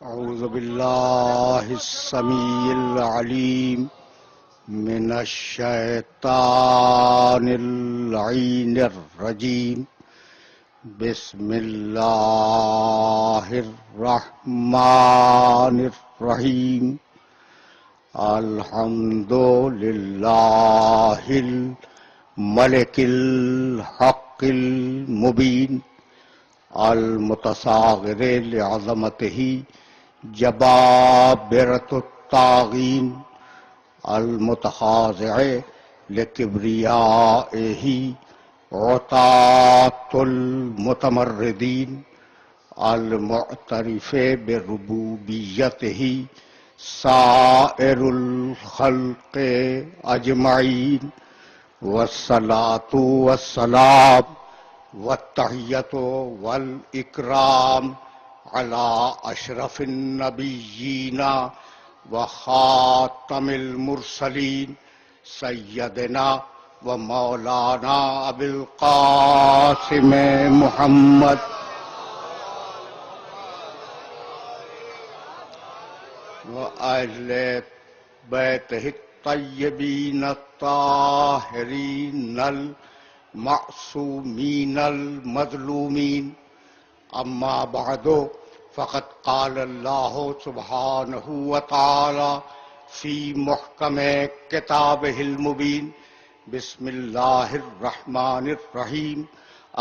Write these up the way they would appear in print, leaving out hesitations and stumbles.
أعوذ بالله السميع العليم من الشيطان اللعين الرجيم. بسم الله الرحمن الرحيم. الحمد لله الملك الحق المبين المتصاغر لعظمته جبابرة الطاغين المتخاضع لكبريائه عتاة المتمردين المعترف بربوبيته سائر الخلق أجمعين. والصلاة والسلام والتحية والإكرام على أشرف النبيين وخاتم المرسلين سيدنا ومولانا أبي القاسم محمد وأهل بيته الطيبين الطاهرين المعصومين المظلومين. أما بعد فقد قال الله سبحانه وتعالى في محكم كتابه المبين. بسم الله الرحمن الرحيم.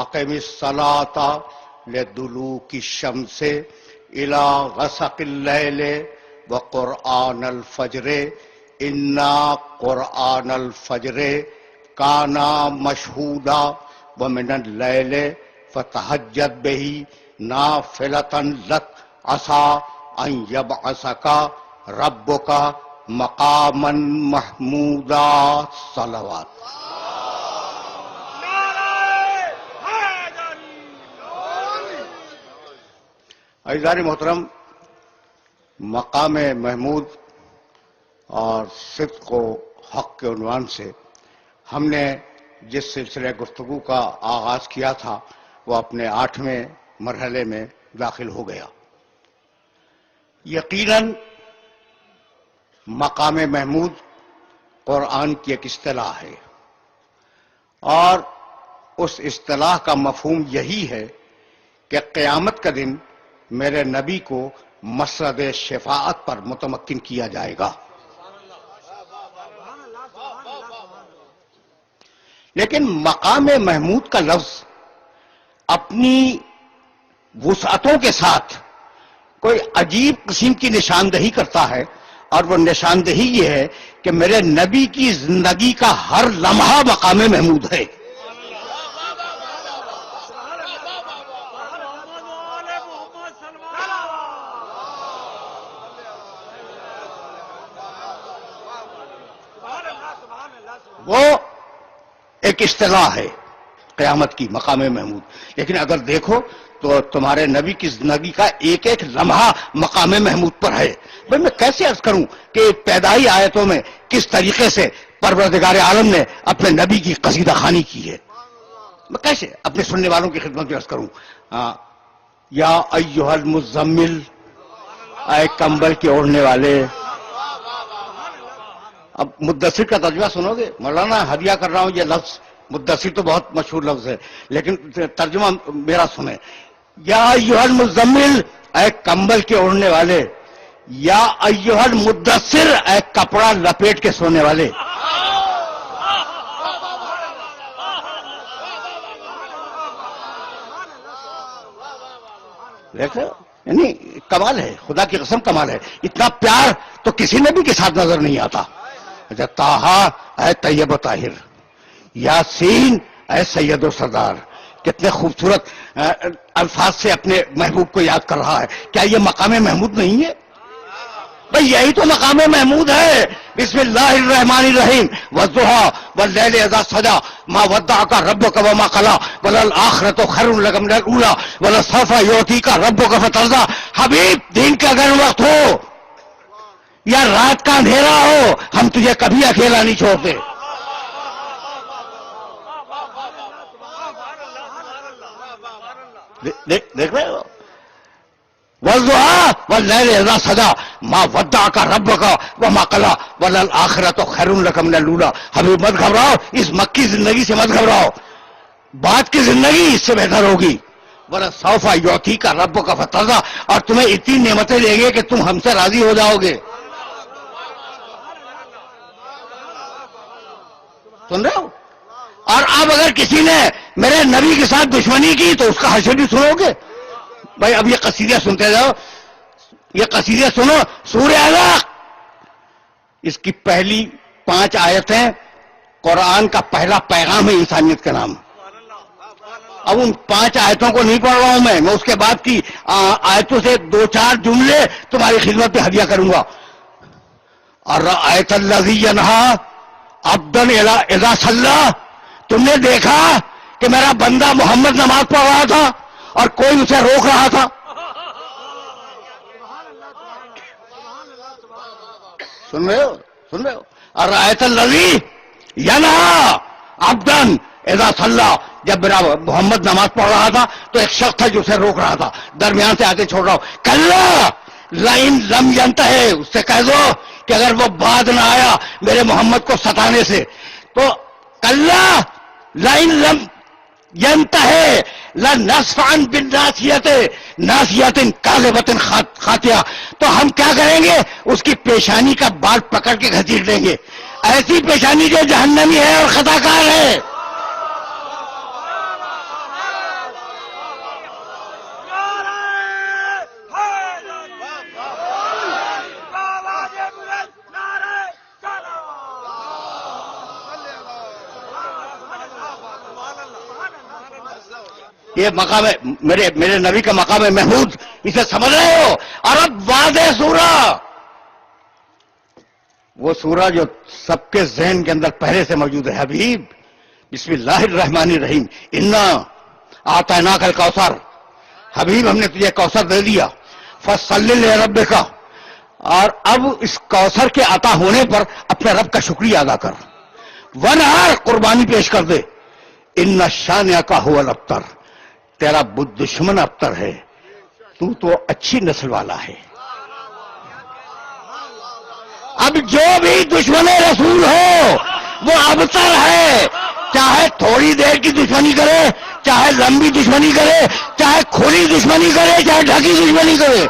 أقم الصلاة لدلوك الشمس إلى غسق الليل وقرآن الفجر إنا قرآن الفجر كان مشهودا ومن الليل فتهجد به نافلة لك عسى أن يبعثك ربك مقاما محمودا. صلوات. عزیزان محترم، مقام محمود اور صدق و حق کے عنوان سے ہم نے جس سلسلہ گفتگو کا آغاز کیا تھا وہ اپنے 8ویں مرحلے میں داخل ہو گیا. یقیناً مقام محمود قرآن کی ایک اصطلاح ہے، اور اس اصطلاح کا مفہوم یہی ہے کہ قیامت کا دن میرے نبی کو مسرد شفاعت پر متمکن کیا جائے گا. لیکن مقام محمود کا لفظ اپنی وسعتوں کے ساتھ کوئی عجیب قسم کی نشاندہی کرتا ہے، اور وہ نشاندہی یہ ہے کہ میرے نبی کی زندگی کا ہر لمحہ مقام محمود ہے. وہ ایک اصطلاح ہے قیامت کی، مقام محمود. لیکن اگر دیکھو تو تمہارے نبی کی زندگی کا ایک ایک لمحہ مقام محمود پر ہے. بھئی میں کیسے عرض کروں کہ پیدائی آیتوں میں کس طریقے سے پروردگار عالم نے اپنے نبی کی قصیدہ خوانی کی ہے. میں کیسے اپنے سننے والوں کی خدمت میں عرض کروں. یا ایھا المزمل، اے کمبل کے اوڑھنے والے. اب مدثر کا ترجمہ سنو گے؟ مولانا ہدیہ کر رہا ہوں یہ لفظ. مدثر تو بہت مشہور لفظ ہے، لیکن ترجمہ میرا سنیں. یا ایھا المزمل، اے کمبل کے اوڑھنے والے. یا ایھا المدثر، اے کپڑا لپیٹ کے سونے والے. دیکھو، یعنی کمال ہے، خدا کی قسم کمال ہے. اتنا پیار تو کسی نبی کے ساتھ نظر نہیں آتا. اچھا، طٰہٰ، اے طیب و طاہر. یاسین، اے سید و سردار. کتنے خوبصورت الفاظ سے اپنے محبوب کو یاد کر رہا ہے. کیا یہ مقام محمود نہیں ہے؟ بھئی یہی تو مقام محمود ہے. بسم اللہ الرحمن الرحیم. والضحیٰ واللیل اذا سجیٰ ما ودعک ربک وما قلیٰ وللآخرۃ خیر لک من الاولیٰ ولسوف یعطیک ربک فترضیٰ. حبیب، دین کا اگر وقت ہو یا رات کا اندھیرا ہو، ہم تجھے کبھی اکیلا نہیں چھوڑتے. دیکھ رہے ہو والضحى واللیل اذا سجا ما ودعک ربک وما قلی وللآخرۃ خیر لک من الاولی. حبیب مت گھبراؤ، اس مکی زندگی سے مت گھبراؤ، بعد کی زندگی اس سے بہتر ہوگی. وَلَسَوْفَ يُعْطِيكَ رَبُّكَ فَتَرْضَىٰ، اور تمہیں اتنی نعمتیں دیں گے کہ تم ہم سے راضی ہو جاؤ گے. سن رہے ہو؟ اور اب اگر کسی نے میرے نبی کے ساتھ دشمنی کی تو اس کا حشر بھی سنو گے. بھائی اب یہ قصیدہ سنتے جاؤ، یہ قصیدہ سنو. سورہ علق، اس کی پہلی 5 آیتیں قرآن کا پہلا پیغام ہے انسانیت کا نام. اب ان 5 آیتوں کو نہیں پڑھ رہا ہوں میں اس کے بعد کی آیتوں سے 2-4 جملے تمہاری خدمت پہ ہدیہ کروں گا. اَرَأَيْتَ الَّذِي يَنْهَىٰ عَبْدًا اِذَا صَلَّىٰ، تم نے دیکھا کہ میرا بندہ محمد نماز پڑھ رہا تھا اور کوئی اسے روک رہا تھا. سن رہے ہو؟ سن رہے ہو؟ اَرَأَيْتَ الَّذِي يَنْهَىٰ عَبْدًا اِذَا صَلَّىٰ، جب میرا محمد نماز پڑھ رہا تھا تو ایک شخص تھا جو اسے روک رہا تھا، درمیان سے آگے چھوڑ رہا ہوں. کلا لئن لم ينتهِ، اس سے کہہ دو کہ اگر وہ بعد نہ آیا میرے محمد کو ستانے سے تو کلا لئن لم ينتهِ لنصفعا بالناصیۃ ناصیۃ کاذبۃ خاطئہ، تو ہم کیا کریں گے؟ اس کی پیشانی کا بال پکڑ کے گھسیٹ دیں گے، ایسی پیشانی جو جہنمی ہے اور خطا کار ہے. یہ مقام ہے میرے نبی کا مقام ہے محمود، اسے سمجھ رہے ہو؟ اور اب واضح سورہ، وہ سورہ جو سب کے ذہن کے اندر پہلے سے موجود ہے. حبیب بسم اللہ الرحمن الرحیم، انا اعطیناک الکوثر، حبیب ہم نے تجھے کوثر دے دیا، فصلی لربک، اور اب اس کوثر کے عطا ہونے پر اپنے رب کا شکریہ ادا کر. ونہار، قربانی پیش کر دے. ان شانئک ھو الابتر، تیرا دشمن ابتر ہے، تو اچھی نسل والا ہے. اب جو بھی دشمن رسول ہو وہ ابتر ہے، چاہے تھوڑی دیر کی دشمنی کرے، چاہے لمبی دشمنی کرے، چاہے کھلی دشمنی کرے، چاہے ڈھکی دشمنی کرے.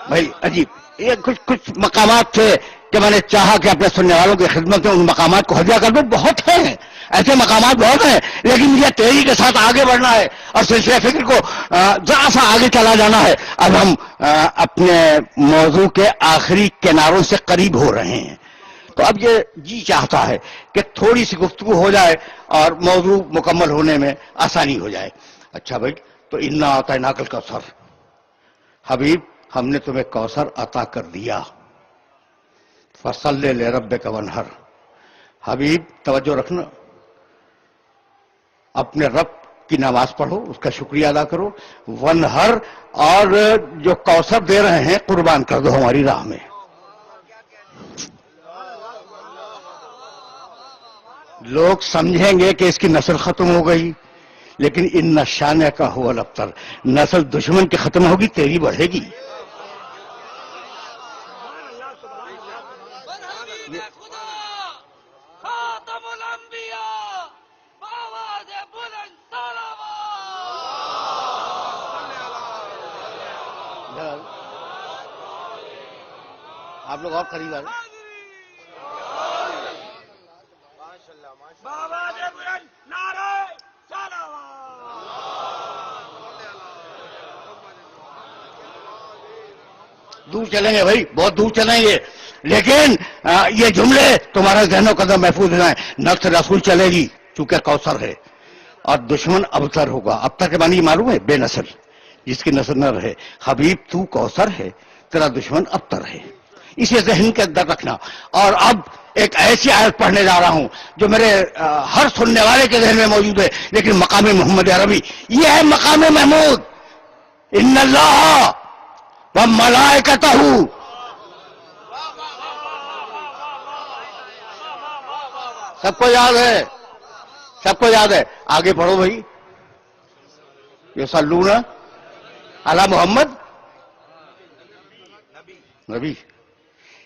بھائی عجیب، یہ کچھ مقامات تھے کہ میں نے چاہا کہ اپنے سننے والوں کی خدمت میں ان مقامات کو ہدیہ کر دوں. بہت ہیں ایسے مقامات، بہت ہیں، لیکن مجھے تیزی کے ساتھ آگے بڑھنا ہے اور سلسلہ فکر کو ذرا سا آگے چلا جانا ہے. اب ہم اپنے موضوع کے آخری کناروں سے قریب ہو رہے ہیں، تو اب یہ جی چاہتا ہے کہ تھوڑی سی گفتگو ہو جائے اور موضوع مکمل ہونے میں آسانی ہو جائے. اچھا بھائی، تو انا اعطیناک الکوثر، حبیب ہم نے تمہیں کوثر عطا کر دیا. فصلی لربک وانحر، حبیب توجہ رکھنا، اپنے رب کی نماز پڑھو، اس کا شکریہ ادا کرو. وانحر، اور جو کوثر دے رہے ہیں قربان کر دو ہماری راہ میں. لوگ سمجھیں گے کہ اس کی نسل ختم ہو گئی، لیکن ان شانئک ھو الابتر، نسل دشمن کی ختم ہوگی، تیری بڑھے گی. آپ لوگ اور قریب آ رہے. دور چلیں گے بھائی، بہت دور چلیں گے، لیکن یہ جملے تمہارا ذہن و قدم محفوظ رہیں. نسل رسول چلے گی چونکہ کوثر ہے، اور دشمن ابتر ہوگا. ابتر کے معنی معلوم ہے؟ بے نسل، جس کی نسل نہ رہے. حبیب تو کوثر ہے، تیرا دشمن ابتر ہے، اسے ذہن کے اندر رکھنا. اور اب ایک ایسی آیت پڑھنے جا رہا ہوں جو میرے ہر سننے والے کے ذہن میں موجود ہے، لیکن مقام محمد عربی یہ ہے مقام محمود. ان اللہ و ملائکتہ، سب کو یاد ہے، سب کو یاد ہے. آگے پڑھو بھائی. یصلون علی محمد نبی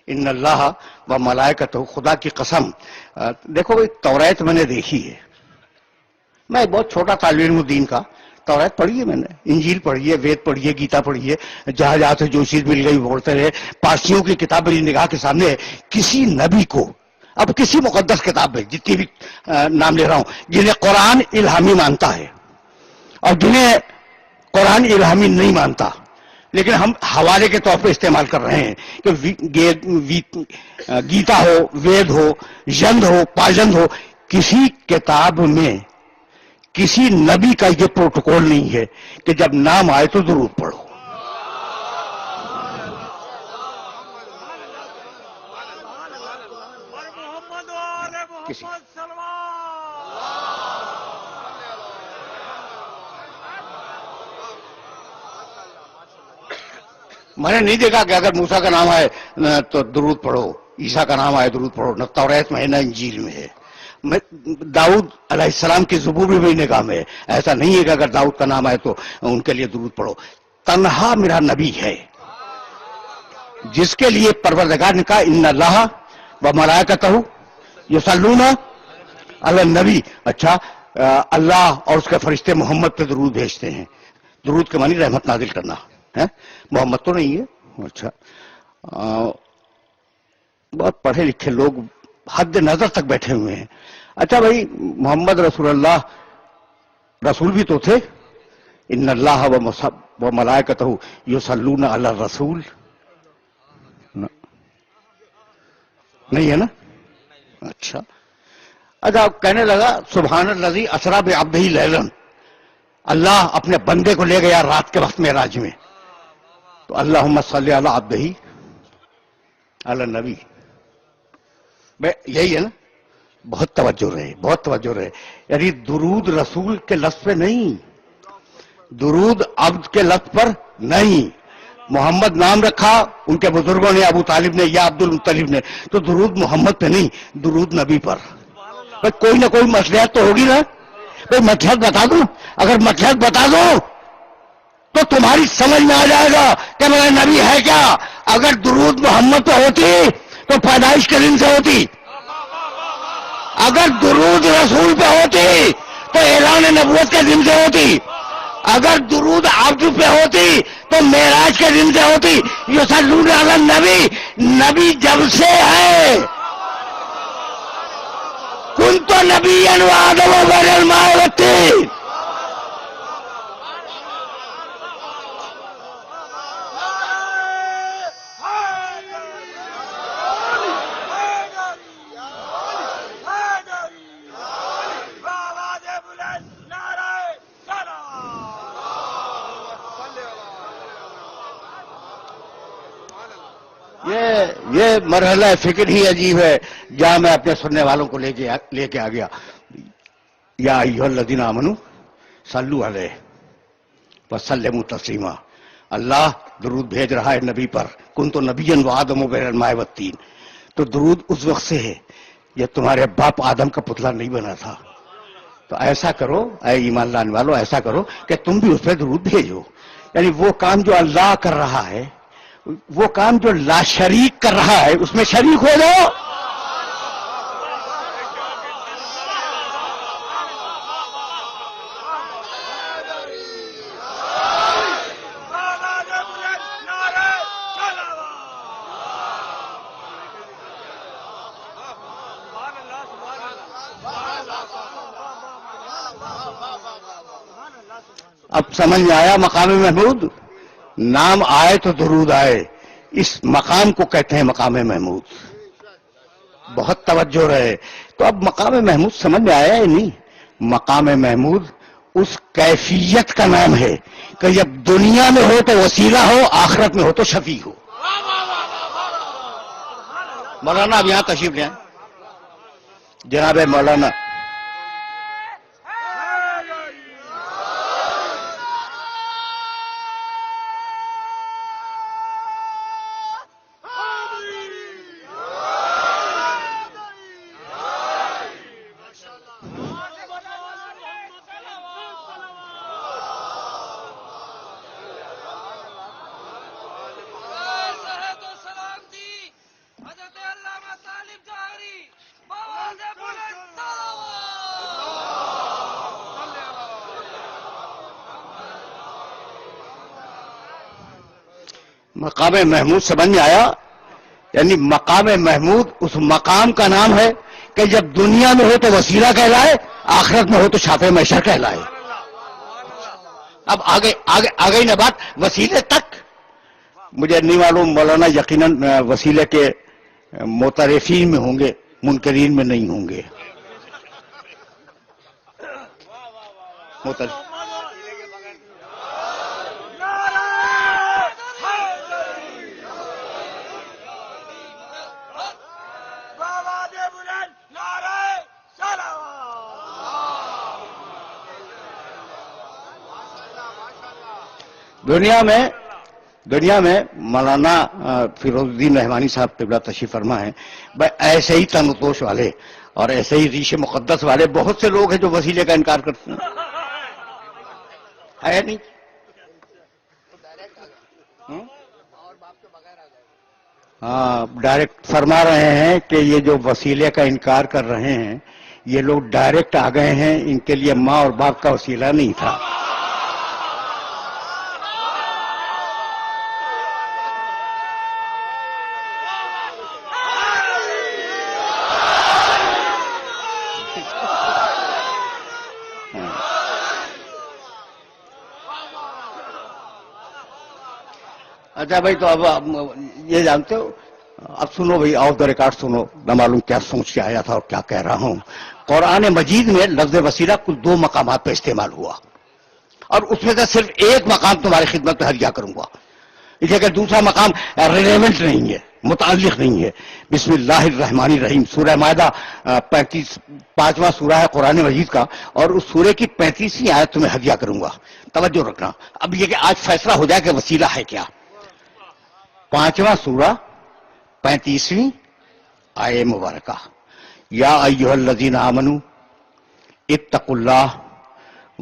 ان اللہ و ملائکتہ، خدا کی قسم. دیکھو بھائی، توریت میں نے دیکھی ہے. میں بہت چھوٹا طالب علم دین کا. توریت پڑھی ہے میں نے، انجیل پڑھی ہے، وید پڑھی ہے، گیتا پڑھی ہے. جہاں جہاں سے جو چیز مل گئی بولتے رہے. پارسیوں کی کتاب میری نگاہ کے سامنے ہے. کسی نبی کو، اب کسی مقدس کتاب میں جتنی بھی نام لے رہا ہوں، جنہیں قرآن الہامی مانتا ہے اور جنہیں قرآن الہامی نہیں مانتا، لیکن ہم حوالے کے طور پہ استعمال کر رہے ہیں کہ گیتا ہو، وید ہو، یند ہو، پاجند ہو، کسی کتاب میں کسی نبی کا یہ پروٹوکول نہیں ہے کہ جب نام آئے تو درود پڑھو. کسی میں نے نہیں دیکھا کہ اگر موسیٰ کا نام آئے تو درود پڑھو، عیسیٰ کا نام آئے درود پڑھو. نہ توریت میں ہے، نہ انجیل میں ہے. داؤد علیہ السلام کی زبور بھی میری نگاہ میں ہے. ایسا نہیں ہے کہ اگر داؤد کا نام آئے تو ان کے لیے درود پڑھو. تنہا میرا نبی ہے جس کے لیے پروردگار نے کہا ان اللہ و ملائکتہ یصلون علی النبی. اچھا، اللہ اور اس کے فرشتے محمد پہ درود بھیجتے ہیں. درود کے معنی رحمت نازل کرنا ہے، محمد تو نہیں ہے. اچھا، بہت پڑھے لکھے لوگ حد نظر تک بیٹھے ہوئے ہیں. اچھا بھائی، محمد رسول اللہ رسول بھی تو تھے. ان اللہ و ملائکتہ یصلون علی الرسول، نہیں ہے نا؟ اچھا، کہنے لگا سبحان الذی اسری بعبدہ لیلا، اللہ اپنے بندے کو لے گیا رات کے وقت معراج میں. تو اللہم صلی علی عبدہ علی النبی، یہی ہے نا؟ بہت توجہ رہے، بہت توجہ رہے. یعنی درود رسول کے لفظ پہ نہیں، درود عبد کے لفظ پر نہیں. محمد نام رکھا ان کے بزرگوں نے، ابو طالب نے یا عبد المطلب نے، تو درود محمد پہ نہیں، درود نبی پر. بھائی کوئی نہ کوئی مصلحت تو ہوگی نا. بھائی مطلب بتا دوں، اگر مطلب بتا دوں تو تمہاری سمجھ میں آ جائے گا کہ میرا نبی ہے کیا. اگر درود محمد پہ ہوتی تو پیدائش کے دن سے ہوتی. اگر درود رسول پہ ہوتی تو اعلان نبوت کے دن سے ہوتی. اگر درود عبد پہ ہوتی تو معراج کے دن سے ہوتی. یصلون علی النبی، نبی جب سے ہے. کنت نبیا وآدم بین الماء والطین. یہ مرحلہ فکر ہی عجیب ہے جہاں میں اپنے سننے والوں کو لے کے آ گیا. یا ایھا الذین آمنوا صلوا علیہ وسلموا تسلیما. اللہ درود بھیج رہا ہے نبی پر. کنت نبیا وآدم بین الماء والطین. تو درود اس وقت سے ہے یہ تمہارے باپ آدم کا پتلا نہیں بنا تھا. تو ایسا کرو اے ایمان لانے والو، ایسا کرو کہ تم بھی اس پہ درود بھیجو. یعنی وہ کام جو اللہ کر رہا ہے، وہ کام جو لا شریک کر رہا ہے، اس میں شریک ہو جاؤ. اب سمجھ میں آیا مقام محمود؟ نام آئے تو درود آئے. اس مقام کو کہتے ہیں مقام محمود. بہت توجہ رہے. تو اب مقام محمود سمجھ میں آیا یا نہیں؟ مقام محمود اس کیفیت کا نام ہے کہ جب دنیا میں ہو تو وسیلہ ہو، آخرت میں ہو تو شفیع ہو. مولانا اب یہاں تشریف لیں. جناب مولانا مقام محمود سمجھ میں آیا؟ یعنی مقام محمود اس مقام کا نام ہے کہ جب دنیا میں ہو تو وسیلہ کہلائے، آخرت میں ہو تو شافع محشر کہلائے۔ اب آگے ہی نہ بات وسیلے تک، مجھے نہیں معلوم، مولانا یقیناً وسیلے کے معترفین میں ہوں گے، منکرین میں نہیں ہوں گے۔ دنیا میں مولانا فیروز الدین رحمانی صاحب قبلہ تشریف فرما ہیں، ایسے ہی تنوتوش والے اور ایسے ہی ریش مقدس والے بہت سے لوگ ہیں جو وسیلے کا انکار کرتے ہیں، ہے نہیں؟ ہاں، ڈائریکٹ فرما رہے ہیں کہ یہ جو وسیلے کا انکار کر رہے ہیں یہ لوگ ڈائریکٹ آ گئے ہیں، ان کے لیے ماں اور باپ کا وسیلہ نہیں تھا۔ اچھا بھائی، تو اب یہ جانتے ہو، اب سنو بھائی، آف دا ریکارڈ سنو، نہ معلوم کیا سوچ کے آیا تھا اور کیا کہہ رہا ہوں۔ قرآن مجید میں لفظ وسیلہ کل 2 مقامات پہ استعمال ہوا، اور اس میں سے صرف ایک مقام تمہاری خدمت میں ہدیہ کروں گا، اسے کہ دوسرا مقام ریلیونٹ نہیں ہے، متعلق نہیں ہے۔ بسم اللہ الرحمن الرحیم، سورہ مائدہ 5واں سورہ ہے قرآن مجید کا، اور اس سورہ کی 35ویں آیت تمہیں ہدیہ کروں گا۔ توجہ رکھنا، اب یہ کہ آج فیصلہ ہو جائے کہ وسیلہ ہے کیا۔ 5واں سورہ 35ویں آیہ مبارکہ، یا ایھا الذین آمنوا اتقوا اللہ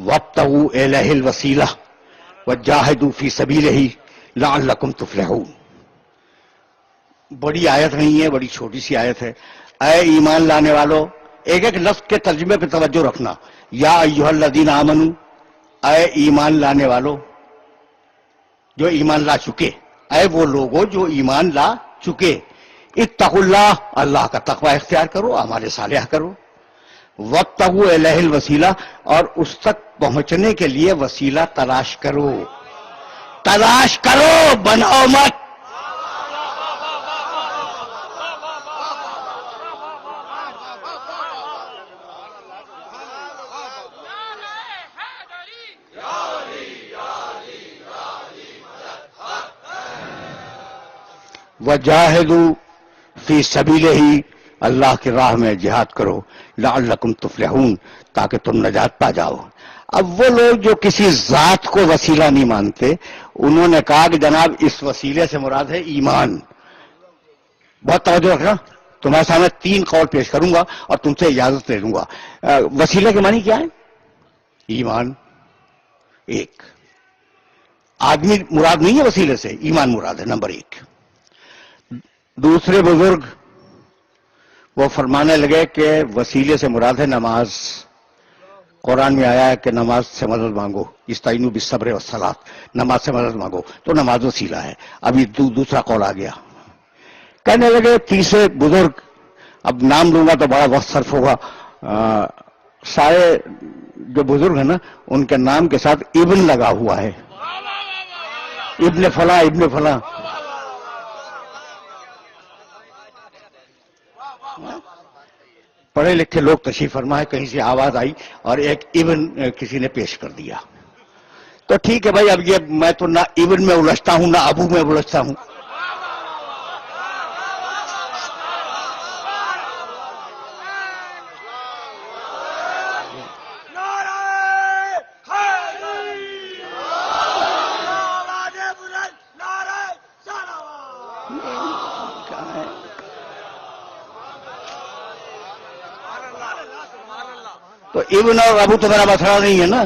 وابتغوا الیہ الوسیلہ وجاہدوا فی سبیلہ لعلکم تفلحون۔ بڑی آیت نہیں ہے، بڑی چھوٹی سی آیت ہے۔ اے ایمان لانے والو، ایک ایک لفظ کے ترجمے پہ توجہ رکھنا۔ یا ایھا الذین آمنوا، اے ایمان لانے والو، جو ایمان لا چکے، اے وہ لوگوں جو ایمان لا چکے، اتقوا اللہ، اللہ کا تقوی اختیار کرو، اعمال صالحہ کرو، وابتغوا الیہ الوسیلہ، اور اس تک پہنچنے کے لیے وسیلہ تلاش کرو، بناؤ مت۔ وجاہدوا فی سبیلہ، اللہ کی راہ میں جہاد کرو، لعلکم تفلحون، تاکہ تم نجات پا جاؤ۔ اب وہ لوگ جو کسی ذات کو وسیلہ نہیں مانتے، انہوں نے کہا کہ جناب اس وسیلے سے مراد ہے ایمان۔ بہت توجہ رکھنا، تمہارے سامنے 3 قول پیش کروں گا اور تم سے اجازت لے لوں گا۔ وسیلے کے معنی کیا ہے؟ ایمان ایک، آدمی مراد نہیں ہے وسیلے سے، ایمان مراد ہے، نمبر 1۔ دوسرے بزرگ وہ فرمانے لگے کہ وسیلے سے مراد ہے نماز، قرآن میں آیا ہے کہ نماز سے مدد مانگو، استعینوا بالصبر والصلاۃ، نماز سے مدد مانگو، تو نماز وسیلہ ہے۔ ابھی دوسرا قول آ گیا۔ کہنے لگے تیسرے بزرگ، اب نام لوں گا تو بڑا وقت صرف ہوگا، سارے جو بزرگ ہیں نا ان کے نام کے ساتھ ابن لگا ہوا ہے، ابن فلاں ابن فلاں۔ پڑھے لکھے لوگ تشریف فرما ہے، کہیں سے آواز آئی اور ایک ابن کسی نے پیش کر دیا، تو ٹھیک ہے بھائی، اب یہ میں تو نہ ابن میں الجھتا ہوں نہ ابو میں الجھتا ہوں۔ ابن اور ابو تو میرا مسئلہ نہیں ہے نا.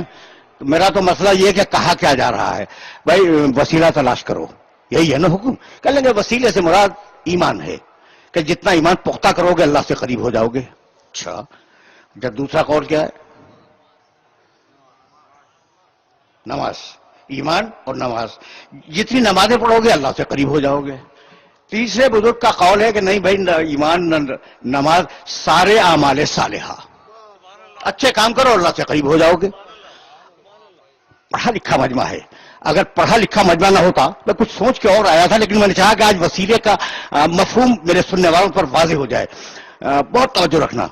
میرا تو مسئلہ یہ کہ کہا کیا جا رہا ہے بھائی وسیلہ تلاش کرو, یہی ہے نا حکم. کہہ لیں گے وسیلے سے مراد ایمان ہے کہ جتنا ایمان پختہ کرو گے اللہ سے قریب ہو جاؤ گے. اچھا, جب دوسرا قول کیا ہے؟ نماز, ایمان اور نماز, جتنی نمازیں پڑھو گے اللہ سے قریب ہو جاؤ گے. تیسرے بزرگ کا قول ہے کہ نہیں بھائی ایمان نماز سارے اعمال صالحہ, اچھے کام کرو اللہ سے قریب ہو جاؤ گے. پڑھا لکھا مجمع ہے, اگر پڑھا لکھا مجمع نہ ہوتا میں کچھ سوچ کے اور آیا تھا, لیکن میں نے چاہا کہ آج وسیلے کا مفہوم میرے سننے والوں پر واضح ہو جائے. بہت توجہ رکھنا.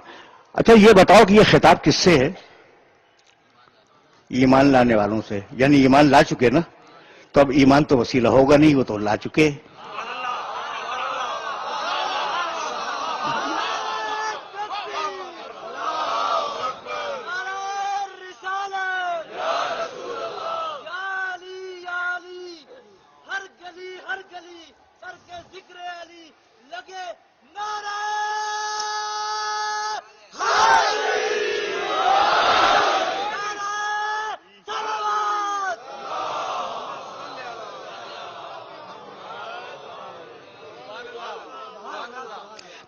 اچھا یہ بتاؤ کہ یہ خطاب کس سے ہے؟ ایمان لانے والوں سے, یعنی ایمان لا چکے نا, تو اب ایمان تو وسیلہ ہوگا نہیں, وہ تو لا چکے.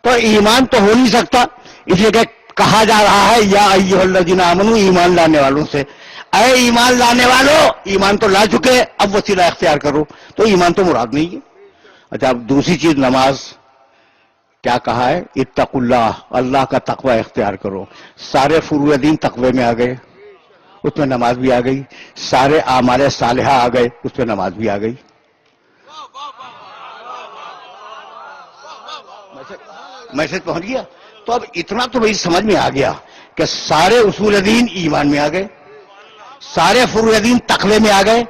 تو ایمان تو ہو نہیں سکتا, اس لیے کہ کہا جا رہا ہے یا ایھا الذین آمنوا, ایمان لانے والوں سے. اے ایمان لانے والوں, ایمان تو لا چکے, اب وسیلہ اختیار کرو, تو ایمان تو مراد نہیں ہے. اچھا اب دوسری چیز نماز, کیا کہا ہے؟ اتقوا اللہ, اللہ کا تقوی اختیار کرو. سارے فروع دین تقوی میں آ گئے, اس میں نماز بھی آ گئی. سارے اعمال صالحہ آ گئے, اس میں نماز بھی آ گئی. میسج پہنچ گیا؟ تو اب اتنا تو بھائی سمجھ میں آ گیا کہ سارے اصول دین ایمان میں آ گئے, سارے فروع دین تقوی میں آ گئے,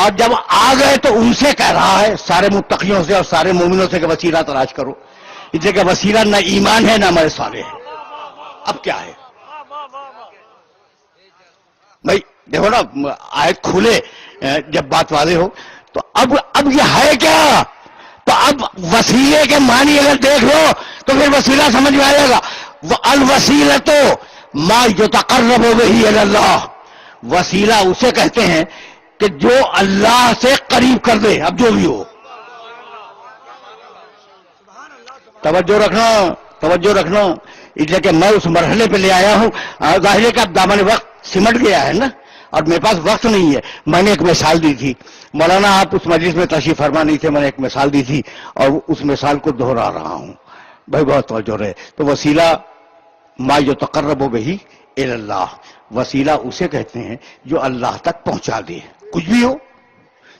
اور جب آ گئے تو ان سے کہہ رہا ہے, سارے متقیوں سے اور سارے مومنوں سے, کہ وسیلہ تلاش کرو. اس لیے کہ وسیلہ نہ ایمان ہے نہ عمل صالح ہے. اب کیا ہے بھائی؟ دیکھو نا, آیت کھولے جب بات واضح ہو تو اب یہ ہے کیا؟ تو اب وسیلے کے معنی اگر دیکھ لو تو پھر وسیلہ سمجھ میں آئے گا. الوسیلۃ ما یتقرب بہ الی اللہ, وسیلہ اسے کہتے ہیں کہ جو اللہ سے قریب کر دے, اب جو بھی ہو. توجہ رکھنا, توجہ رکھنا. اس لیے کہ میں اس مرحلے پہ لے آیا ہوں. ظاہر ہے کہ اب دامن وقت سمٹ گیا ہے نا, اور میرے پاس وقت نہیں ہے. میں نے ایک مثال دی تھی, مولانا آپ اس مجلس میں تشریف فرما نہیں تھے, میں نے ایک مثال دی تھی اور اس مثال کو دہرا رہا ہوں. بھائی بہت توجہ رہے. تو وسیلہ ما یتقرب بہ الی اللہ, وسیلہ اسے کہتے ہیں جو اللہ تک پہنچا دے. کچھ بھی ہو,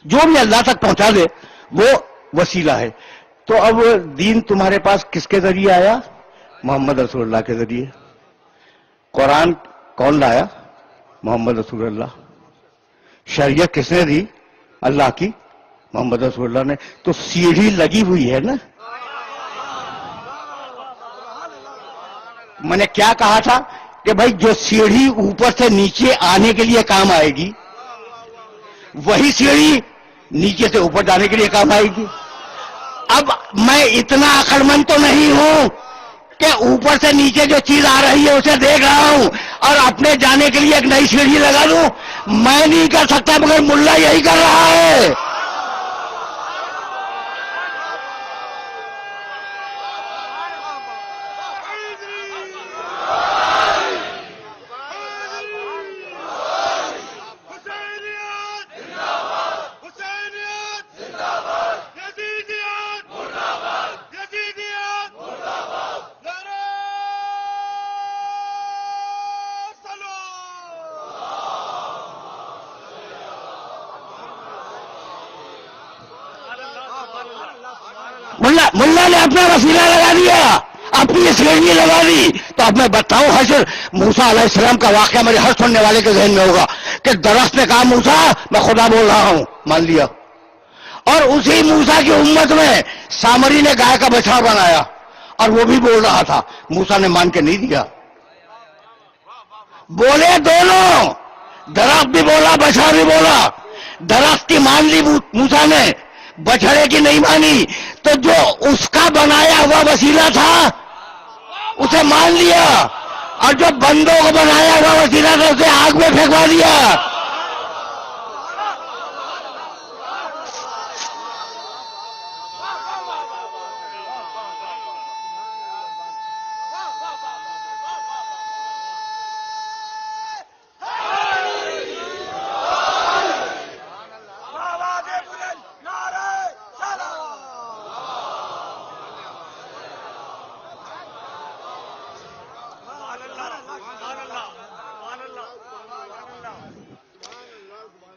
جو بھی اللہ تک پہنچا دے وہ وسیلہ ہے. تو اب دین تمہارے پاس کس کے ذریعے آیا؟ محمد رسول اللہ کے ذریعے. قرآن کون لایا؟ محمد رسول اللہ. شریعت کس نے دی؟ اللہ کی, محمد رسول اللہ نے. تو سیڑھی لگی ہوئی ہے نا. میں نے کیا کہا تھا کہ بھائی جو سیڑھی اوپر سے نیچے آنے کے لیے کام آئے گی, وہی سیڑھی نیچے سے اوپر جانے کے لیے کام آئے گی. اب میں اتنا عقل مند تو نہیں ہوں کہ اوپر سے نیچے جو چیز آ رہی ہے اسے دیکھ رہا ہوں اور اپنے جانے کے لیے ایک نئی سیڑھی لگا دوں. میں نہیں کر سکتا, مگر ملا یہی کر رہا ہے. ملا نے اپنا وسیلہ لگا دیا, اپنی سیڑھی لگا دی. تو اب میں بتاؤں, حشر موسیٰ علیہ السلام کا واقعہ میرے ہر سننے والے کے ذہن میں ہوگا کہ درخت نے کہا موسیٰ میں خدا بول رہا ہوں, مان لیا. اور اسی موسیٰ کی امت میں سامری نے گائے کا بچھڑا بنایا اور وہ بھی بول رہا تھا, موسیٰ نے مان کے نہیں دیا. بولے دونوں, درخت بھی بولا بچھڑا بھی بولا. درخت کی مان لی موسیٰ نے, بچھڑے کی نہیں مانی. تو جو اس کا بنایا ہوا وسیلہ تھا اسے مان لیا, اور جو بندوں کو بنایا ہوا وسیلہ تھا اسے آگ میں پھینکوا دیا.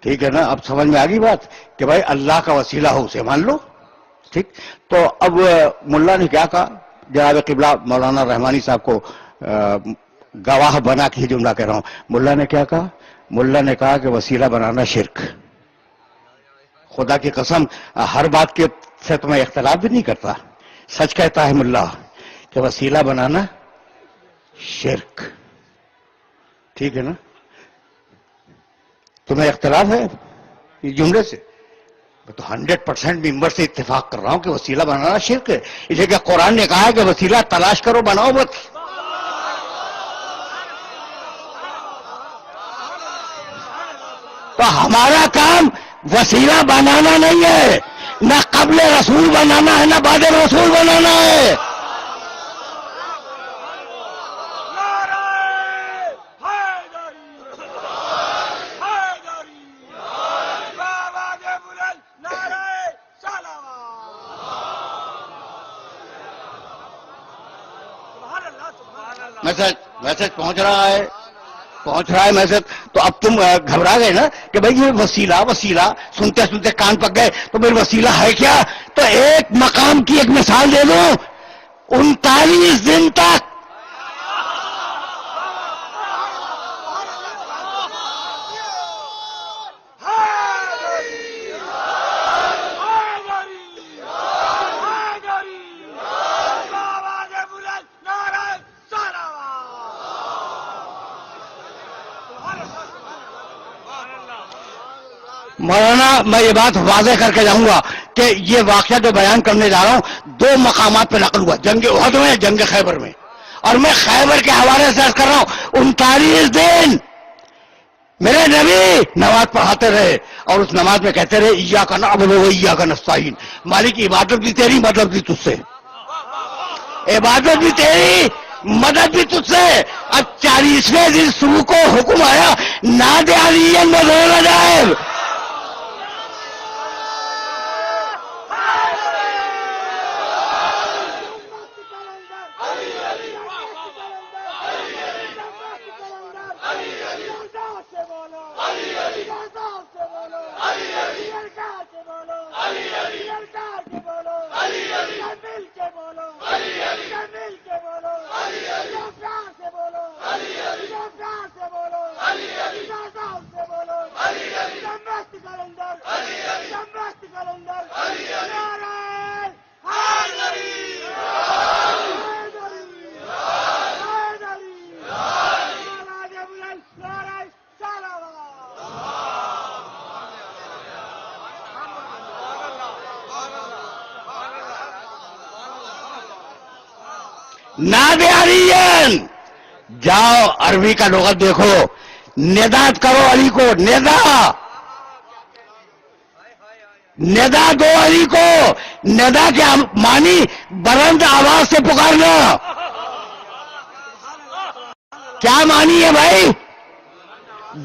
ٹھیک ہے نا؟ اب سمجھ میں آ گئی بات کہ بھائی اللہ کا وسیلہ ہو اسے مان لو. ٹھیک. تو اب ملا نے کیا کہا؟ جناب قبلہ مولانا رحمانی صاحب کو گواہ بنا کے جملہ کہہ رہا ہوں. ملا نے کیا کہا؟ ملا نے کہا کہ وسیلہ بنانا شرک. خدا کی قسم ہر بات کے سے تو میں اختلاف بھی نہیں کرتا. سچ کہتا ہے ملا کہ وسیلہ بنانا شرک. ٹھیک ہے نا؟ تمہیں اختلاف ہے اس جملے سے؟ میں تو 100% ممبر سے اتفاق کر رہا ہوں کہ وسیلہ بنانا شرک ہے. اس لیے کہ قرآن نے کہا ہے کہ وسیلہ تلاش کرو، بناؤ مت. تو ہمارا کام وسیلہ بنانا نہیں ہے، نہ قبل رسول بنانا ہے نہ بعد رسول بنانا ہے. میسج پہنچ رہا ہے میسج. تو اب تم گھبرا گئے نا کہ بھئی یہ وسیلہ سنتے سنتے کان پک گئے. تو میرے وسیلہ ہے کیا؟ تو ایک مقام کی ایک مثال دے دوں. 39 دن تک مولانا میں یہ بات واضح کر کے جاؤں گا کہ یہ واقعہ جو بیان کرنے جا رہا ہوں 2 مقامات پہ نقل ہوا، جنگ احد میں، جنگ خیبر میں. اور میں خیبر کے حوالے سے عرض کر رہا ہوں 39 دن میرے نبی نماز پڑھاتے رہے اور اس نماز میں کہتے رہے ایاک نعبد و ایاک نستعین. مالک عبادت بھی تیری، مدد بھی تجھ سے. عبادت بھی تیری، مدد بھی تجھ سے. اب 40ویں دن صبح کو حکم آیا ناد علی مظہر عجائب. ناد علی، جاؤ عربی کا لغت دیکھو، ندات کرو علی کو، ندا دو علی کو. ندا کے معنی بلند آواز سے پکارنا. کیا معنی ہے بھائی؟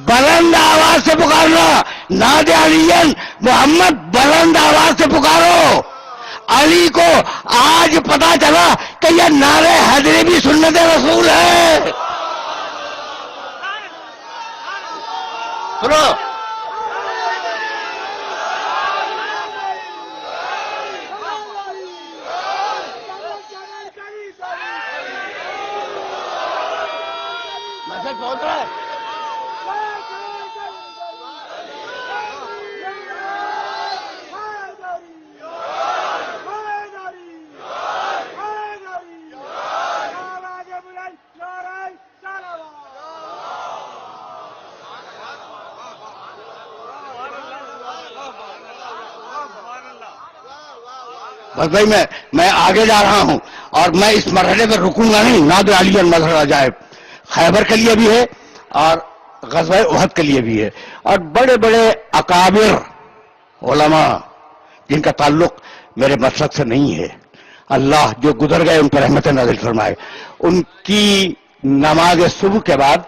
بلند آواز سے پکارنا. ناد علی محمد بلند آواز سے پکارو. علی کو آج پتا چلا کہ یہ نعرہ حیدری بھی سنت رسول ہے. سنو میسج پہنچ رہا ہے. بس بھائی میں آگے جا رہا ہوں اور میں اس مرحلے میں رکوں گا نہیں. ناد علی مظہر عجائب خیبر کے لیے بھی ہے اور غزوہ احد کے لیے بھی ہے. اور بڑے بڑے اکابر علماء جن کا تعلق میرے مسلک سے نہیں ہے، اللہ جو گزر گئے ان پر رحمت نازل فرمائے، ان کی نماز صبح کے بعد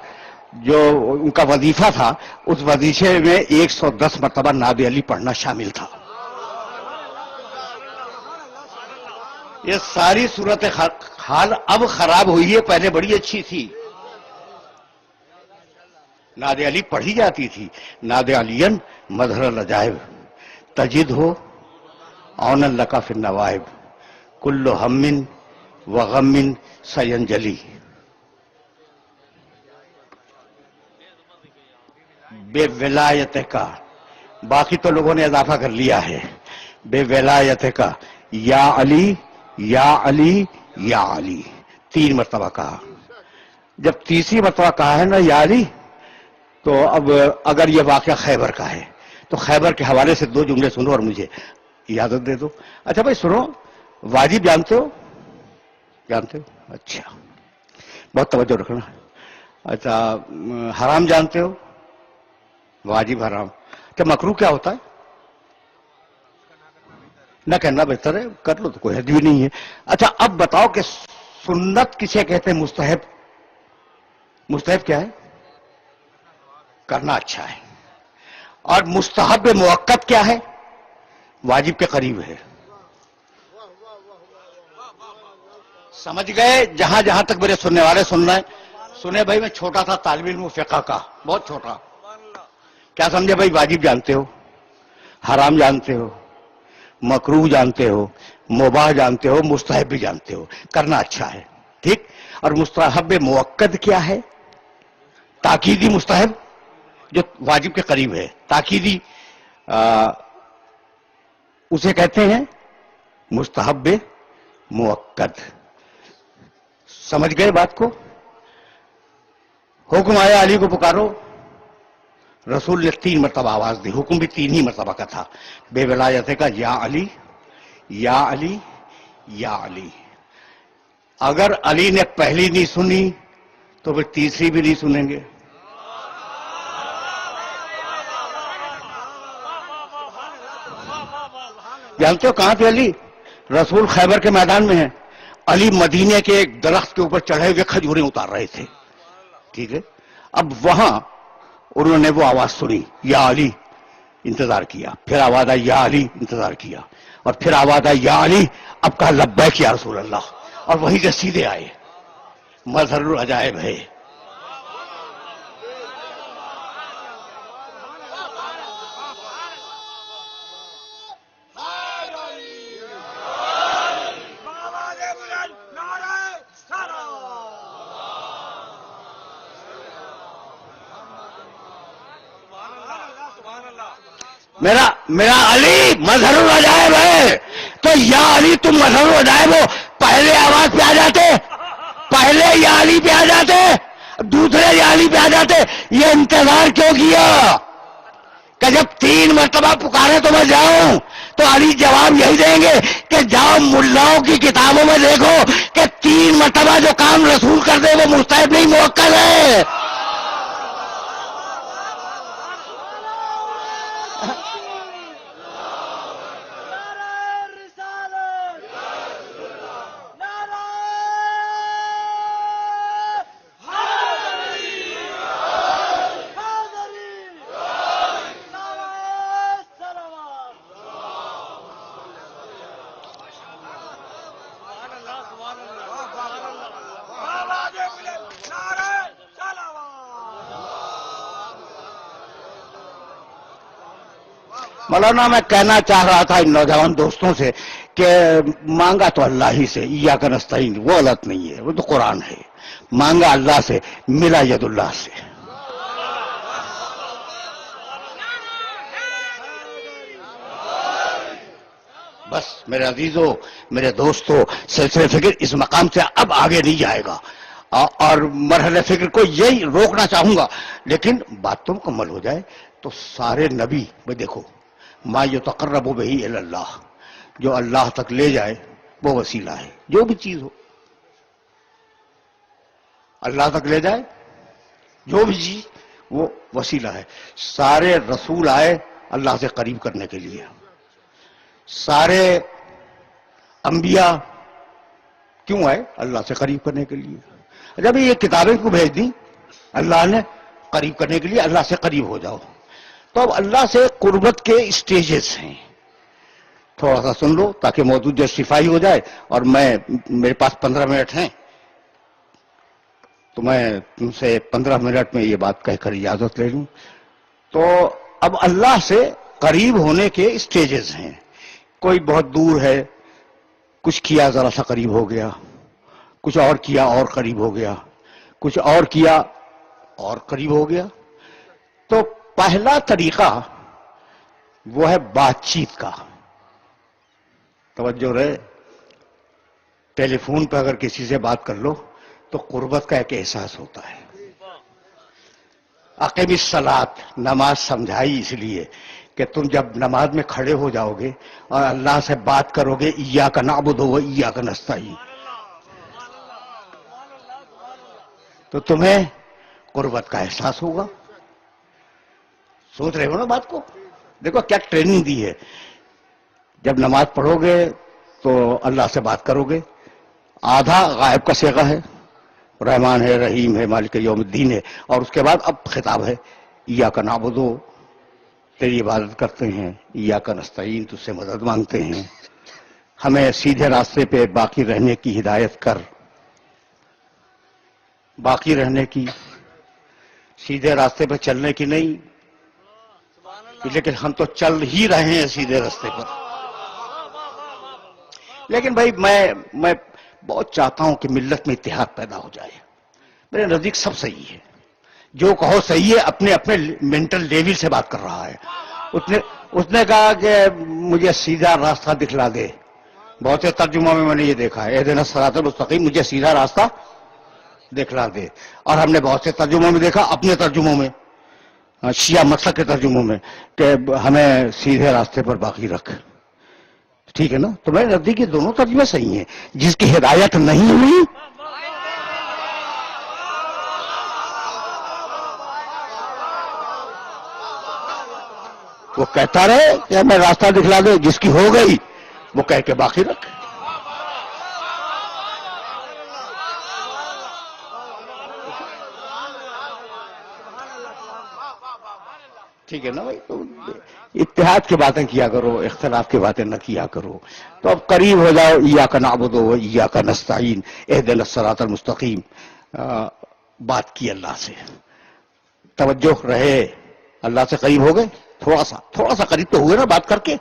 جو ان کا وظیفہ تھا، اس وظیفے میں 110 مرتبہ نعت علی پڑھنا شامل تھا. یہ ساری صورت حال اب خراب ہوئی ہے، پہلے بڑی اچھی تھی. نعت علی پڑھی جاتی تھی. نعت علین مظہر العجائب تجد ہو عون لک فی النوائب کل ہم و غم سینجلی. بے ولایت کا، باقی تو لوگوں نے اضافہ کر لیا ہے، بے ولایت کا یا علی یا علی یا علی 3 مرتبہ کہا. جب تیسری مرتبہ کہا ہے نا یا علی، تو اب اگر یہ واقعہ خیبر کا ہے تو خیبر کے حوالے سے 2 جملے سنو اور مجھے اجازت دے دو. اچھا بھائی سنو، واجب جانتے ہو؟ جانتے ہو؟ اچھا، بہت توجہ رکھنا. اچھا، حرام جانتے ہو؟ واجب حرام. اچھا، مکروہ کیا ہوتا ہے؟ نہ کہنا بہتر ہے، کر لو تو کوئی حد بھی نہیں ہے. اچھا اب بتاؤ کہ سنت کسے کہتے ہیں؟ مستحب. مستحب کیا ہے؟ کرنا اچھا ہے. اور مستحب موقت کیا ہے؟ واجب کے قریب ہے. سمجھ گئے؟ جہاں جہاں تک میرے سننے والے سن رہے ہیں، سنے بھائی میں چھوٹا تھا طالب علم فقہ کا، بہت چھوٹا. کیا سمجھے بھائی؟ واجب جانتے ہو، حرام جانتے ہو، مکروہ جانتے ہو، مباح جانتے ہو، مستحب بھی جانتے ہو. کرنا اچھا ہے، ٹھیک. اور مستحب موقت کیا ہے؟ تاکیدی مستحب جو واجب کے قریب ہے، تاکیدی اسے کہتے ہیں مستحب موقت. سمجھ گئے بات کو؟ حکم آیا علی کو پکارو، رسول نے 3 مرتبہ آواز دی. حکم بھی 3 ہی مرتبہ کا تھا، بے ولایت کا یا علی یا علی یا علی. اگر علی نے پہلی نہیں سنی تو پھر تیسری بھی نہیں سنیں گے. جانتے ہو کہاں تھے علی؟ رسول خیبر کے میدان میں ہیں، علی مدینے کے ایک درخت کے اوپر چڑھے ہوئے کھجوریں اتار رہے تھے. ٹھیک ہے، اب وہاں انہوں نے وہ آواز سنی یا علی، انتظار کیا. پھر آواز آئی یا علی، انتظار کیا. اور پھر آواز آئی یا علی. اب کہا لبیک یا رسول اللہ، اور وہیں سے سیدھے آئے. مظہر العجائب ہے. میرا علی مظہر العجائب ہے. تو یا علی تم مظہر العجائب ہو، پہلے آواز پہ آ جاتے، پہلے یا علی پہ آ جاتے، دوسرے یا علی پہ آ جاتے. یہ انتظار کیوں کیا کہ جب 3 مرتبہ پکارے تو میں جاؤں؟ تو علی جواب یہی دیں گے کہ جاؤ ملاؤں کی کتابوں میں دیکھو کہ 3 مرتبہ جو کام رسول کر دے وہ مستحب نہیں، موکل ہے. مولانا میں کہنا چاہ رہا تھا ان نوجوان دوستوں سے کہ مانگا تو اللہ ہی سے، ایاک نستعین، وہ غلط نہیں ہے، وہ تو قرآن ہے. مانگا اللہ سے، ملا ید اللہ سے. بس میرے عزیزوں، میرے دوستوں، سلسلہ فکر اس مقام سے اب آگے نہیں جائے گا. اور مرحلہ فکر کو یہی روکنا چاہوں گا، لیکن بات تو مکمل ہو جائے. تو سارے نبی میں دیکھو، ما یتقرب بہ الی اللہ، جو اللہ تک لے جائے وہ وسیلہ ہے. جو بھی چیز ہو اللہ تک لے جائے جو بھی چیز وہ وسیلہ ہے. سارے رسول آئے اللہ سے قریب کرنے کے لیے. سارے انبیاء کیوں آئے؟ اللہ سے قریب کرنے کے لیے. جب یہ کتابیں کو بھیج دیں اللہ نے قریب کرنے کے لیے، اللہ سے قریب ہو جاؤ. تو اب اللہ سے قربت کے اسٹیجز ہیں. تھوڑا سا سن لو تاکہ موضوع جسٹیفائی ہو جائے. اور میرے پاس 15 منٹ ہیں تو میں تم سے 15 منٹ میں یہ بات کہہ کر اجازت لے لوں. تو اب اللہ سے قریب ہونے کے اسٹیجز ہیں. کوئی بہت دور ہے، کچھ کیا ذرا سا قریب ہو گیا، کچھ اور کیا اور قریب ہو گیا، کچھ اور کیا اور قریب ہو گیا. تو پہلا طریقہ وہ ہے بات چیت کا. توجہ رہے، ٹیلی فون پہ اگر کسی سے بات کر لو تو قربت کا ایک احساس ہوتا ہے. اقیم الصلاۃ، نماز سمجھائی اس لیے کہ تم جب نماز میں کھڑے ہو جاؤ گے اور اللہ سے بات کرو گے ایاک نعبد و ایاک نستعین، تو تمہیں قربت کا احساس ہوگا. سوچ رہے ہو نا بات کو؟ دیکھو کیا ٹریننگ دی ہے. جب نماز پڑھو گے تو اللہ سے بات کرو گے. آدھا غائب کا صیغہ ہے، رحمان ہے، رحیم ہے، مالک یوم الدین ہے. اور اس کے بعد اب خطاب ہے ایاک نعبد، تیری عبادت کرتے ہیں، ایاک نستعین، تجھ سے مدد مانگتے ہیں، ہمیں سیدھے راستے پہ باقی رہنے کی ہدایت کر. باقی رہنے کی، سیدھے راستے پہ چلنے کی نہیں، لیکن ہم تو چل ہی رہے ہیں سیدھے راستے پر. لیکن بھائی میں بہت چاہتا ہوں کہ ملت میں اتحاد پیدا ہو جائے. میرے نزدیک سب صحیح ہے، جو کہو صحیح ہے. اپنے اپنے مینٹل لیول سے بات کر رہا ہے. اس نے کہا کہ مجھے سیدھا راستہ دکھلا دے. بہت سے ترجموں میں نے یہ دیکھا ہے اہدنا الصراط المستقیم، مجھے سیدھا راستہ دکھلا دے. اور ہم نے بہت سے ترجموں میں دیکھا، اپنے ترجموں میں، شیعہ مسلک کے ترجموں میں، کہ ہمیں سیدھے راستے پر باقی رکھ. ٹھیک ہے نا؟ تو میرے نزدیک یہ دونوں ترجمے صحیح ہیں. جس کی ہدایت نہیں ہوئی وہ کہتا رہے کہ ہمیں راستہ دکھلا دے، جس کی ہو گئی وہ کہہ کے باقی رکھ. ٹھیک ہے نا بھائی؟ تو اتحاد کی باتیں کیا کرو، اختلاف کی باتیں نہ کیا کرو. تو اب قریب ہو جاؤ، ایاک نعبد و ایاک نستعین اہدنا الصراط المستقیم. بات کی اللہ سے، توجہ رہے. اللہ سے قریب ہو گئے، تھوڑا سا قریب تو ہوئے نا بات کر کے.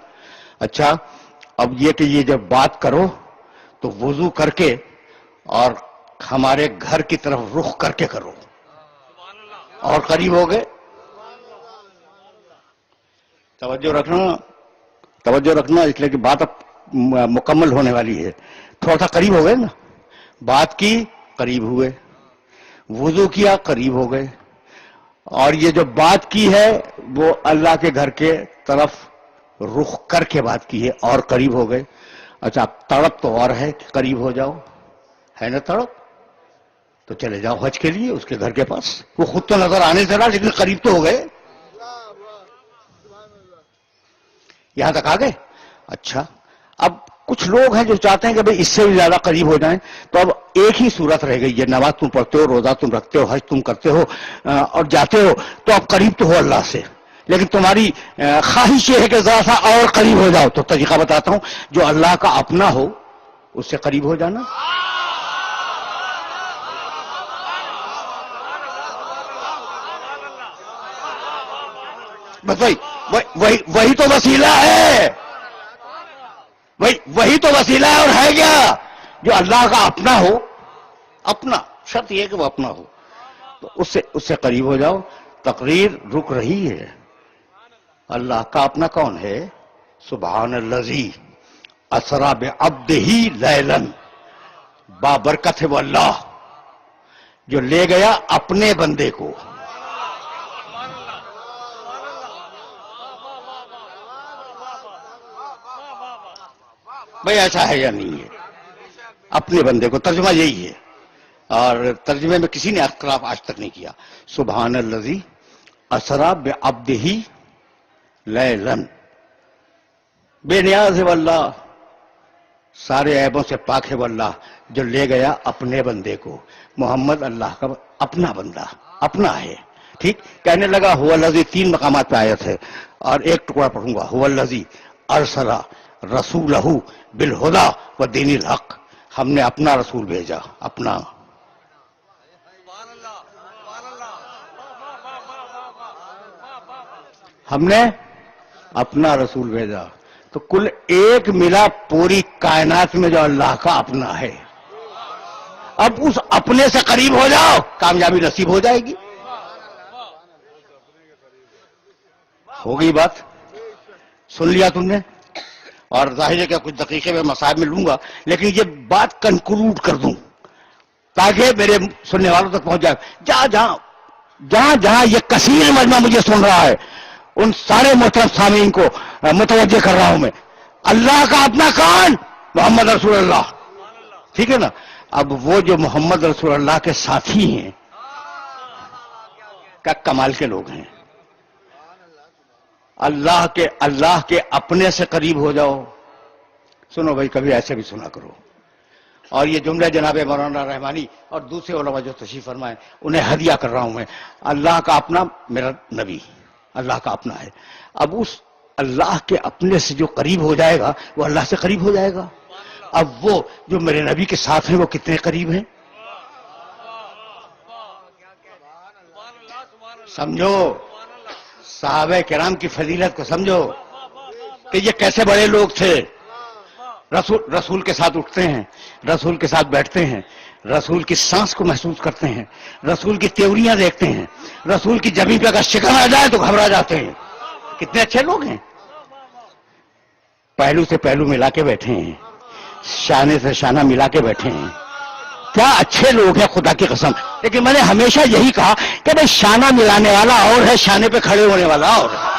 اچھا اب یہ کہ یہ جب بات کرو تو وضو کر کے اور ہمارے گھر کی طرف رخ کر کے کرو، اور قریب ہو گئے. توجہ رکھنا اس لیے کہ بات اب مکمل ہونے والی ہے. تھوڑا سا قریب ہو گئے نا، بات کی قریب ہوئے، وضو کیا قریب ہو گئے. اور یہ جو بات کی ہے وہ اللہ کے گھر کے طرف رخ کر کے بات کی ہے اور قریب ہو گئے. اچھا تڑپ تو اور ہے کہ قریب ہو جاؤ، ہے نا تڑپ؟ تو چلے جاؤ حج کے لیے اس کے گھر کے پاس. وہ خود تو نظر آنے سے رہا لیکن قریب تو ہو گئے. یہاں تک آ گئے. اچھا اب کچھ لوگ ہیں جو چاہتے ہیں کہ بھئی اس سے بھی زیادہ قریب ہو جائیں. تو اب ایک ہی صورت رہ گئی ہے، نماز تم پڑھتے ہو، روزہ تم رکھتے ہو، حج تم کرتے ہو اور جاتے ہو، تو اب قریب تو ہو اللہ سے. لیکن تمہاری خواہش یہ ہے کہ ذرا سا اور قریب ہو جاؤ. تو طریقہ بتاتا ہوں، جو اللہ کا اپنا ہو اس سے قریب ہو جانا. بس وہی تو وسیلہ ہے. وہی تو وسیلہ ہے. اور ہے کیا؟ جو اللہ کا اپنا ہو. اپنا شرط یہ ہے کہ وہ اپنا ہو، تو اس سے قریب ہو جاؤ. تقریر رک رہی ہے. اللہ کا اپنا کون ہے؟ سبحان الذی اسری بعبدہ لیلا. بابرکت ہے وہ اللہ جو لے گیا اپنے بندے کو. بھئی ایسا ہے یا نہیں ہے؟ اپنے بندے کو، ترجمہ یہی ہے. اور ترجمے میں کسی نے اختلاف آج تک نہیں کیا. سبحان الذی اسرا بعبدہ لیلا، بے نیاز ہے واللہ، سارے عیبوں سے پاک ہے واللہ، جو لے گیا اپنے بندے کو. محمد اللہ کا اپنا بندہ، اپنا ہے. ٹھیک. کہنے لگا هو الذی، 3 مقامات پہ آیت ہے اور ایک ٹکڑا پڑھوں گا. هو الذی ارسل رسولہ بالہدی ودین الحق، ہم نے اپنا رسول بھیجا، اپنا. ہم نے اپنا رسول بھیجا. تو کل ایک ملا پوری کائنات میں جو اللہ کا اپنا ہے. اب اس اپنے سے قریب ہو جاؤ، کامیابی نصیب ہو جائے گی. ہو گئی بات؟ سن لیا تم نے؟ اور ظاہر ہے کہ کچھ دقیقے میں مصائب میں لوں گا، لیکن یہ بات کنکلوڈ کر دوں تاکہ میرے سننے والوں تک پہنچ جائے. جہاں جہاں یہ کثیر مجمع مجھے سن رہا ہے، ان سارے محترم سامعین کو متوجہ کر رہا ہوں میں. اللہ کا اپنا کون؟ محمد رسول اللہ. ٹھیک ہے نا؟ اب وہ جو محمد رسول اللہ کے ساتھی ہیں، کیا کمال کے لوگ ہیں. اللہ کے اپنے سے قریب ہو جاؤ. سنو بھائی، کبھی ایسے بھی سنا کرو. اور یہ جملہ جناب مولانا رحمانی اور دوسرے علماء جو تشریف فرمائے انہیں ہدیہ کر رہا ہوں میں. اللہ کا اپنا میرا نبی اللہ کا اپنا ہے. اب اس اللہ کے اپنے سے جو قریب ہو جائے گا وہ اللہ سے قریب ہو جائے گا. اب وہ جو میرے نبی کے ساتھ ہیں وہ کتنے قریب ہیں سمجھو. صحابہ کرام کی فضیلت کو سمجھو کہ یہ کیسے بڑے لوگ تھے. رسول کے ساتھ اٹھتے ہیں، رسول کے ساتھ بیٹھتے ہیں، رسول کی سانس کو محسوس کرتے ہیں، رسول کی تیوریاں دیکھتے ہیں، رسول کی جبین پہ اگر شکن آ جائے تو گھبرا جاتے ہیں. کتنے اچھے لوگ ہیں. پہلو سے پہلو ملا کے بیٹھے ہیں، شانے سے شانہ ملا کے بیٹھے ہیں. کیا اچھے لوگ ہیں خدا کی قسم. لیکن میں نے ہمیشہ یہی کہا کہ بھئی شانہ ملانے والا اور ہے، شانے پہ کھڑے ہونے والا اور ہے.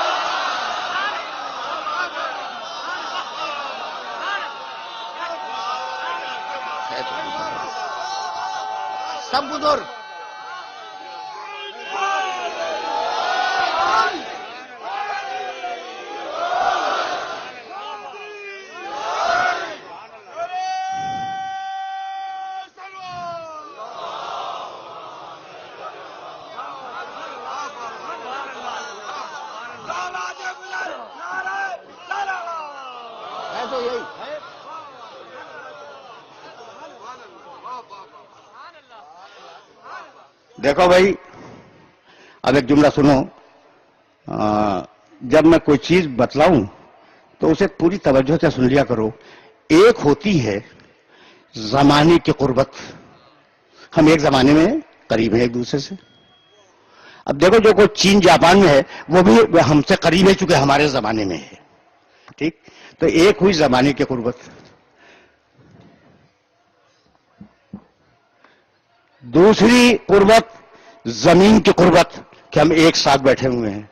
سب بزرگ دیکھو بھائی، اب ایک جملہ سنو. جب میں کوئی چیز بتلاؤں تو اسے پوری توجہ سے سن لیا کرو. ایک ہوتی ہے زمانے کی قربت، ہم ایک زمانے میں قریب ہیں ایک دوسرے سے. اب دیکھو جو کوئی چین جاپان میں ہے وہ بھی ہم سے قریب ہے چونکہ ہمارے زمانے میں ہے. ٹھیک. تو ایک ہوئی زمانے کی قربت. دوسری قربت زمین کی قربت کہ ہم ایک ساتھ بیٹھے ہوئے ہیں.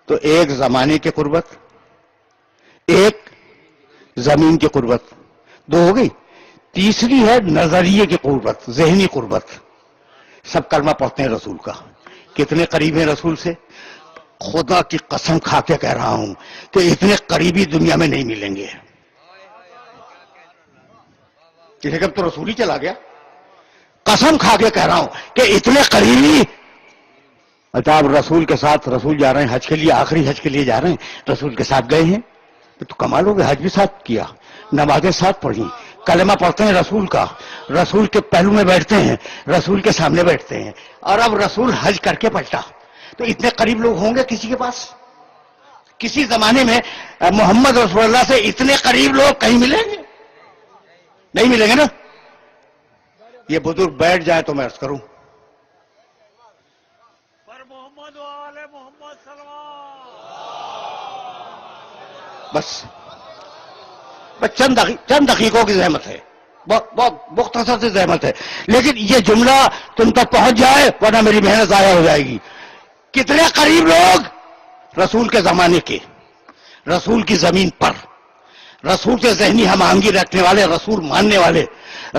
تو ایک زمانے کی قربت، ایک زمین کی قربت، 2 ہو گئی. تیسری ہے نظریے کی قربت، ذہنی قربت. سب کلمہ پڑھتے ہیں رسول کا، کتنے قریب ہیں رسول سے. خدا کی قسم کھا کے کہہ رہا ہوں کہ اتنے قریبی دنیا میں نہیں ملیں گے. کسی کا تو رسول ہی چلا گیا. قسم کھا کے کہہ رہا ہوں کہ اتنے قریبی. اچھا، آپ رسول کے ساتھ، رسول جا رہے ہیں حج کے لیے، آخری حج کے لیے جا رہے ہیں، رسول کے ساتھ گئے ہیں تو کمال ہو گیا. حج بھی ساتھ کیا، نمازیں ساتھ پڑھی، کلمہ پڑھتے ہیں رسول کا، رسول کے پہلو میں بیٹھتے ہیں، رسول کے سامنے بیٹھتے ہیں. اور اب رسول حج کر کے پلٹا. تو اتنے قریب لوگ ہوں گے کسی کے پاس؟ کسی زمانے میں محمد رسول اللہ سے اتنے قریب لوگ کہیں ملیں گے؟ نہیں ملیں گے نا. یہ بزرگ بیٹھ جائیں تو میں عرض کروں. محمد وآل محمد سلام. بس چند دقیقوں کی زحمت ہے، بہت مختصر سی زحمت ہے، لیکن یہ جملہ تم تک پہنچ جائے ورنہ میری محنت ضائع ہو جائے گی. کتنے قریب لوگ رسول کے زمانے کے، رسول کی زمین پر، رسول سے ذہنی ہم آہنگی رکھنے والے، رسول ماننے والے،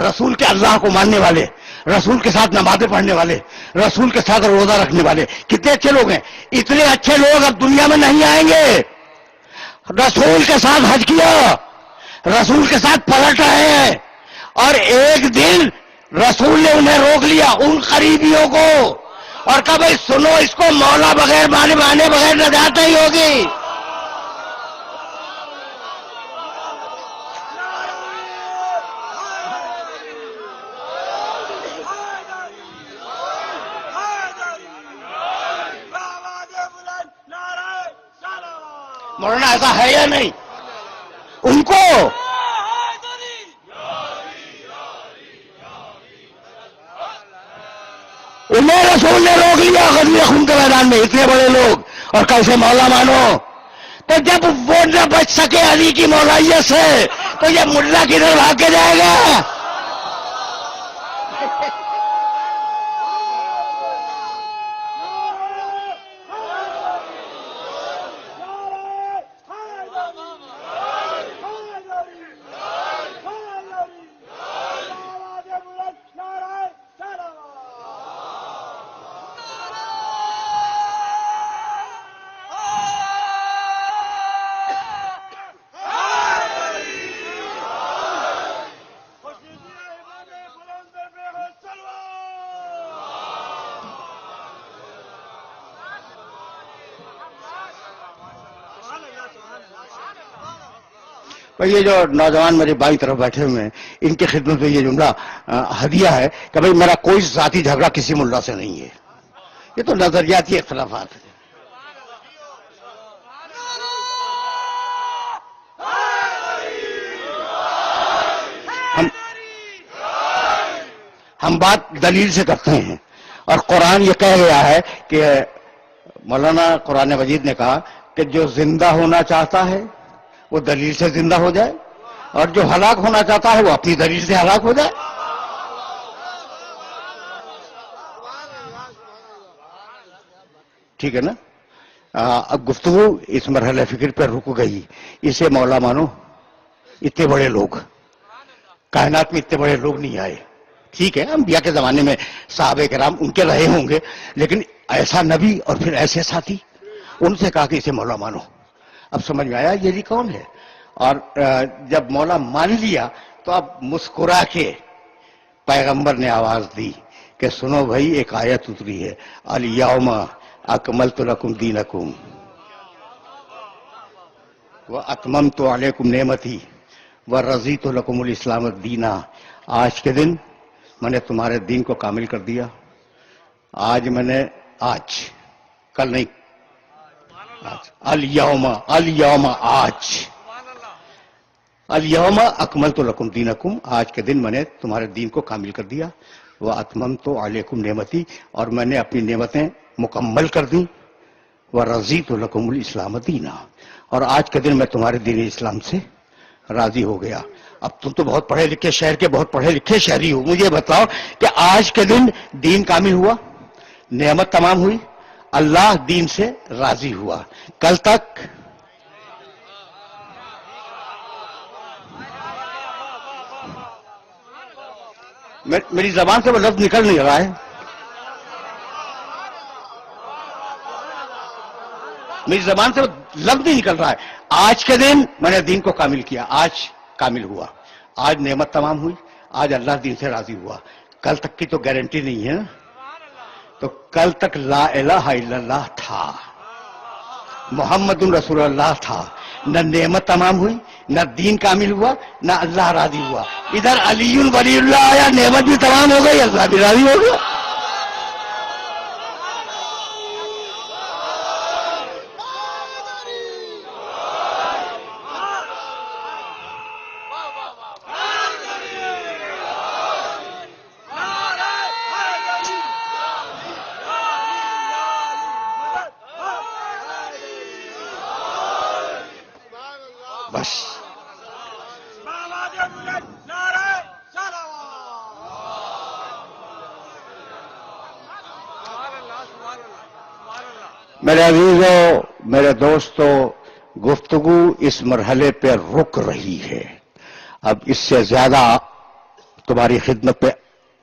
رسول کے اللہ کو ماننے والے، رسول کے ساتھ نمازیں پڑھنے والے، رسول کے ساتھ روزہ رکھنے والے، کتنے اچھے لوگ ہیں. اتنے اچھے لوگ اب دنیا میں نہیں آئیں گے. رسول کے ساتھ حج کیا، رسول کے ساتھ پلٹ رہے ہیں، اور ایک دن رسول نے انہیں روک لیا، ان قریبیوں کو، اور کہا بھائی سنو، اس کو مولا بغیر مانے بغیر نجات نہیں ہوگی. مولانا ایسا ہے یا نہیں؟ ان کو انہیں رسول نے روک لیا غزوہ خون کے میدان میں، اتنے بڑے لوگ، اور کیسے مولا مانو. تو جب وہ نہ بچ سکے علی کی مولائیت سے، تو یہ ملا کدھر بھاگ کے جائے گا؟ یہ جو نوجوان میرے بائیں طرف بیٹھے ہوئے ہیں، ان کی خدمت میں یہ جملہ ہدیہ ہے کہ بھئی میرا کوئی ذاتی جھگڑا کسی ملا سے نہیں ہے. یہ تو نظریاتی اختلافات ہیں. ہم بات دلیل سے کرتے ہیں، اور قرآن یہ کہہ گیا ہے کہ مولانا قرآن مجید نے کہا کہ جو زندہ ہونا چاہتا ہے وہ دلیل سے زندہ ہو جائے، اور جو ہلاک ہونا چاہتا ہے وہ اپنی دلیل سے ہلاک ہو جائے. ٹھیک ہے نا؟ اب گفتگو اس مرحلہ فکر پر رک گئی. اسے مولا مانو. اتنے بڑے لوگ کائنات میں اتنے بڑے لوگ نہیں آئے. ٹھیک ہے، انبیاء کے زمانے میں صحابہ کرام ان کے رہے ہوں گے، لیکن ایسا نبی اور پھر ایسے ساتھی، ان سے کہا کہ اسے مولا مانو. اب سمجھ میں آیا یہ جی کون ہے. اور جب مولا مان لیا تو اب مسکرا کے پیغمبر نے آواز دی کہ سنو بھائی، ایک آیت اتری ہے، الیوم اکملت لکم دینکم واتممت علیکم نعمتی ورضیت لکم الاسلام دینا. آج کے دن میں نے تمہارے دین کو کامل کر دیا. آج کل نہیں، الیوم الیوم اکملت لکم دینکم، آج کے دن میں نے تمہارے دین کو کامل کر دیا. واتممت علیکم نعمتی، اور میں نے اپنی نعمتیں مکمل کر دیں. ورضیت لکم الاسلام دینا، اور آج کے دن میں تمہارے دین اسلام سے راضی ہو گیا. اب تم تو بہت پڑھے لکھے شہر کے بہت پڑھے لکھے شہری ہو، مجھے بتاؤ کہ آج کے دن دین کامل ہوا، نعمت تمام ہوئی، اللہ دین سے راضی ہوا. کل تک میری زبان سے وہ لفظ نکل نہیں رہا ہے، میری زبان سے وہ لفظ نہیں نکل رہا ہے. آج کے دن میں نے دین کو کامل کیا، آج کامل ہوا، آج نعمت تمام ہوئی، آج اللہ دین سے راضی ہوا. کل تک کی تو گارنٹی نہیں ہے نا. تو کل تک لا الہ الا اللہ تھا، محمد رسول اللہ تھا، نہ نعمت تمام ہوئی، نہ دین کامل ہوا، نہ اللہ راضی ہوا. ادھر علی ولی اللہ آیا، نعمت بھی تمام ہو گئی، اللہ بھی راضی ہو گیا. بس میرے عزیزوں، میرے دوستوں، گفتگو اس مرحلے پہ رک رہی ہے. اب اس سے زیادہ تمہاری خدمت پہ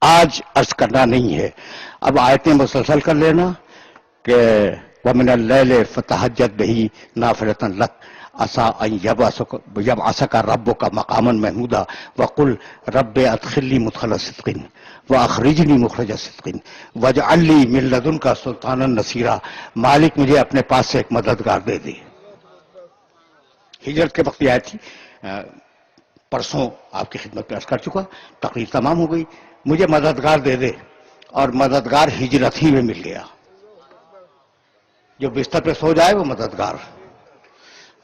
آج عرض کرنا نہیں ہے. اب آیتیں مسلسل کر لینا کہ وَمِنَ اللَّيْلِ فَتَهَجَّدْ بِهِ نَافِلَةً لَكَ عَسَىٰ أَن يَبْعَثَكَ رَبُّكَ مَقَامًا مَحْمُودًا وَقُلْ رَبِّ أَدْخِلْنِي مُدْخَلَ صِدْقٍ وَأَخْرِجْنِي مُخْرَجَ صِدْقٍ وَاجْعَل لِّي مِن لَّدُنكَ سُلْطَانًا نَصِيرًا. مالک مجھے اپنے پاس سے ایک مددگار دے دے. ہجرت کے وقت یہ آئی تھی. پرسوں آپ کی خدمت پہ عرض کر چکا. تقریر تمام ہو گئی. مجھے مددگار دے دے، اور مددگار ہجرت ہی میں مل گیا. جو بستر پہ سو جائے وہ مددگار.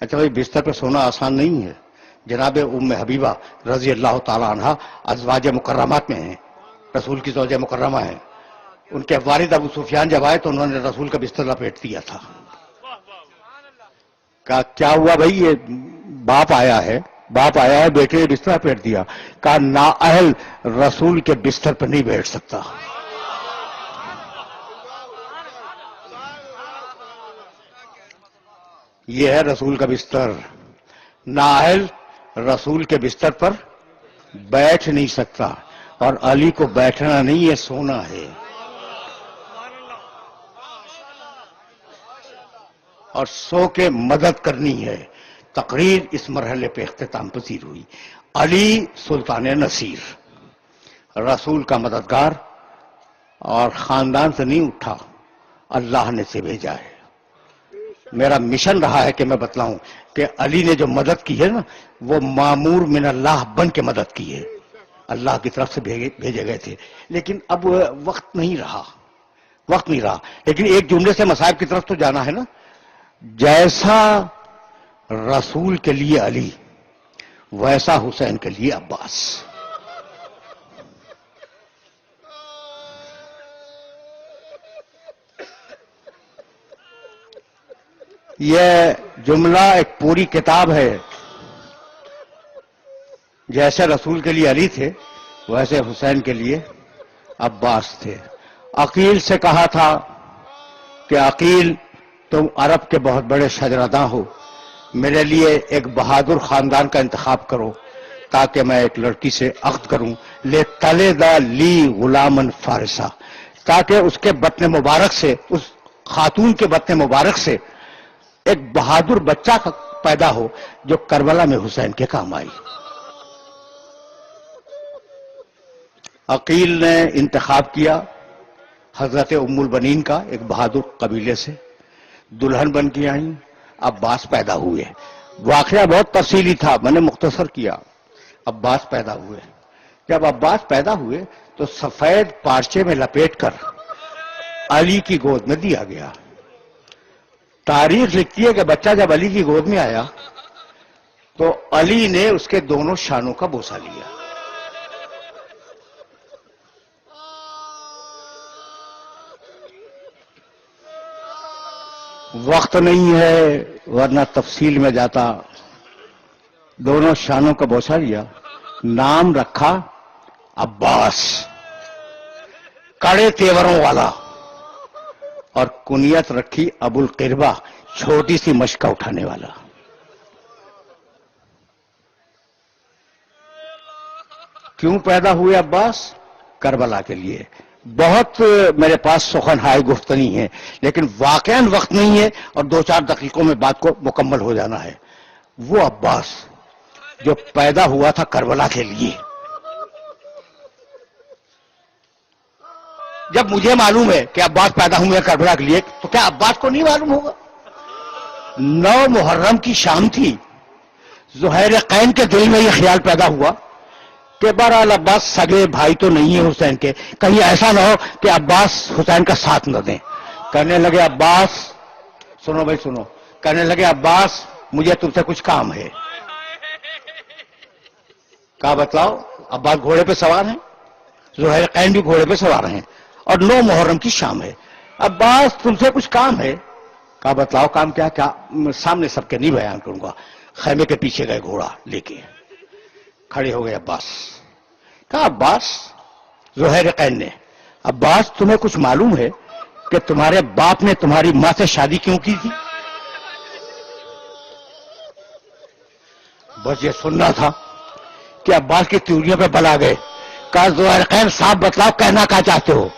اچھا بھائی، بستر پہ سونا آسان نہیں ہے. جناب ام حبیبہ رضی اللہ تعالی عنہ ازواج مکرمات میں ہیں، رسول کی زوجہ مکرمہ ہیں. ان کے والد ابو سفیان جب آئے تو انہوں نے رسول کا بستر لپیٹ دیا تھا. کہا کیا ہوا بھائی، یہ باپ آیا ہے بیٹے نے بستر لپیٹ دیا. کہا نااہل رسول کے بستر پہ نہیں بیٹھ سکتا. یہ ہے رسول کا بستر. نااہل رسول کے بستر پر بیٹھ نہیں سکتا. اور علی کو بیٹھنا نہیں ہے، سونا ہے. اور سو کے مدد کرنی ہے. تقریر اس مرحلے پہ اختتام پذیر ہوئی. علی سلطان نصیر، رسول کا مددگار، اور خاندان سے نہیں اٹھا، اللہ نے سے بھیجا ہے. میرا مشن رہا ہے کہ میں بتلاؤں کہ علی نے جو مدد کی ہے نا، وہ مامور من اللہ بن کے مدد کی ہے. اللہ کی طرف سے بھیجے گئے تھے. لیکن اب وقت نہیں رہا. لیکن ایک جملے سے مصائب کی طرف تو جانا ہے نا. جیسا رسول کے لیے علی، ویسا حسین کے لیے عباس. یہ جملہ ایک پوری کتاب ہے. جیسے رسول کے لیے علی تھے، ویسے حسین کے لیے عباس تھے. عقیل سے کہا تھا کہ عقیل، تم عرب کے بہت بڑے شجراداں ہو، میرے لیے ایک بہادر خاندان کا انتخاب کرو تاکہ میں ایک لڑکی سے عقد کروں. لے تلدا لی غلامن فارسا، تاکہ اس کے بطن مبارک سے، اس خاتون کے بطن مبارک سے ایک بہادر بچہ پیدا ہو جو کربلا میں حسین کے کام آئی. عقیل نے انتخاب کیا حضرت ام البنین کا، ایک بہادر قبیلے سے. دلہن بن کے آئیں. عباس پیدا ہوئے. واقعہ بہت تفصیلی تھا، میں نے مختصر کیا. عباس پیدا ہوئے. جب عباس پیدا ہوئے تو سفید پارچے میں لپیٹ کر علی کی گود میں دیا گیا. تاریخ لکھتی ہے کہ بچہ جب علی کی گود میں آیا تو علی نے اس کے دونوں شانوں کا بوسہ لیا. وقت نہیں ہے ورنہ تفصیل میں جاتا. دونوں شانوں کا بوسہ لیا. نام رکھا عباس، کڑے تیوروں والا، اور کنیت رکھی ابو القربہ، چھوٹی سی مشکا اٹھانے والا. کیوں پیدا ہوئے عباس؟ کربلا کے لیے. بہت میرے پاس سخنہائے گفتنی ہے، لیکن واقعاً وقت نہیں ہے اور 2-4 دقیقوں میں بات کو مکمل ہو جانا ہے. وہ عباس جو پیدا ہوا تھا کربلا کے لیے. جب مجھے معلوم ہے کہ عباس پیدا ہوئے کربلا کے لیے، تو کیا عباس کو نہیں معلوم ہوگا؟ 9 محرم کی شام تھی. زہیر قین کے دل میں یہ خیال پیدا ہوا کہ بہرحال عباس سگے بھائی تو نہیں ہے حسین کے، کہیں ایسا نہ ہو کہ عباس حسین کا ساتھ نہ دیں. کہنے لگے عباس، سنو بھائی سنو، کہنے لگے عباس مجھے تم سے کچھ کام ہے. کہا بتلاؤ. عباس گھوڑے پہ سوار ہیں، زہیر قین بھی گھوڑے پہ سوار ہیں، اور 9 محرم کی شام ہے. عباس تم سے کچھ کام ہے. کہا بتلاؤ کام کیا؟ سامنے سب کے نہیں بیان کروں گا. خیمے کے پیچھے گئے گھوڑا لے کے، کھڑے ہو گئے عباس. کہا عباس، زہیر قین نے، عباس تمہیں کچھ معلوم ہے کہ تمہارے باپ نے تمہاری ماں سے شادی کیوں کی تھی؟ بس یہ سننا تھا کہ عباس کی تیوریوں پہ بل آ گئے. کہا زہیر خیر صاحب بتلاؤ کہنا کیا چاہتے ہو؟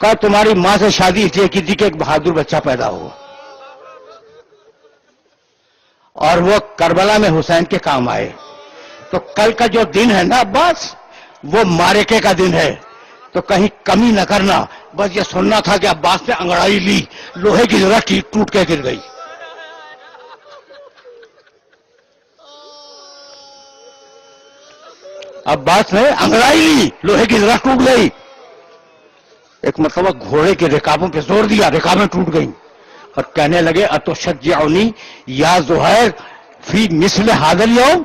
کہا تمہاری ماں سے شادی اس لیے کی تھی کہ ایک بہادر بچہ پیدا ہو اور وہ کربلا میں حسین کے کام آئے. تو کل کا جو دن ہے نا عباس وہ معرکے کا دن ہے تو کہیں کمی نہ کرنا. بس یہ سننا تھا کہ عباس نے انگڑائی لی, لوہے کی جگہ ٹوٹ کے گر گئی. عباس نے انگڑائی لی, لوہے کی جگہ ٹوٹ گئی. ایک مرتبہ گھوڑے کے رکابوں پہ زور دیا, رکابیں ٹوٹ گئیں اور کہنے لگے اتشجعنی یا زہیر فی مثل ھذا اليوم,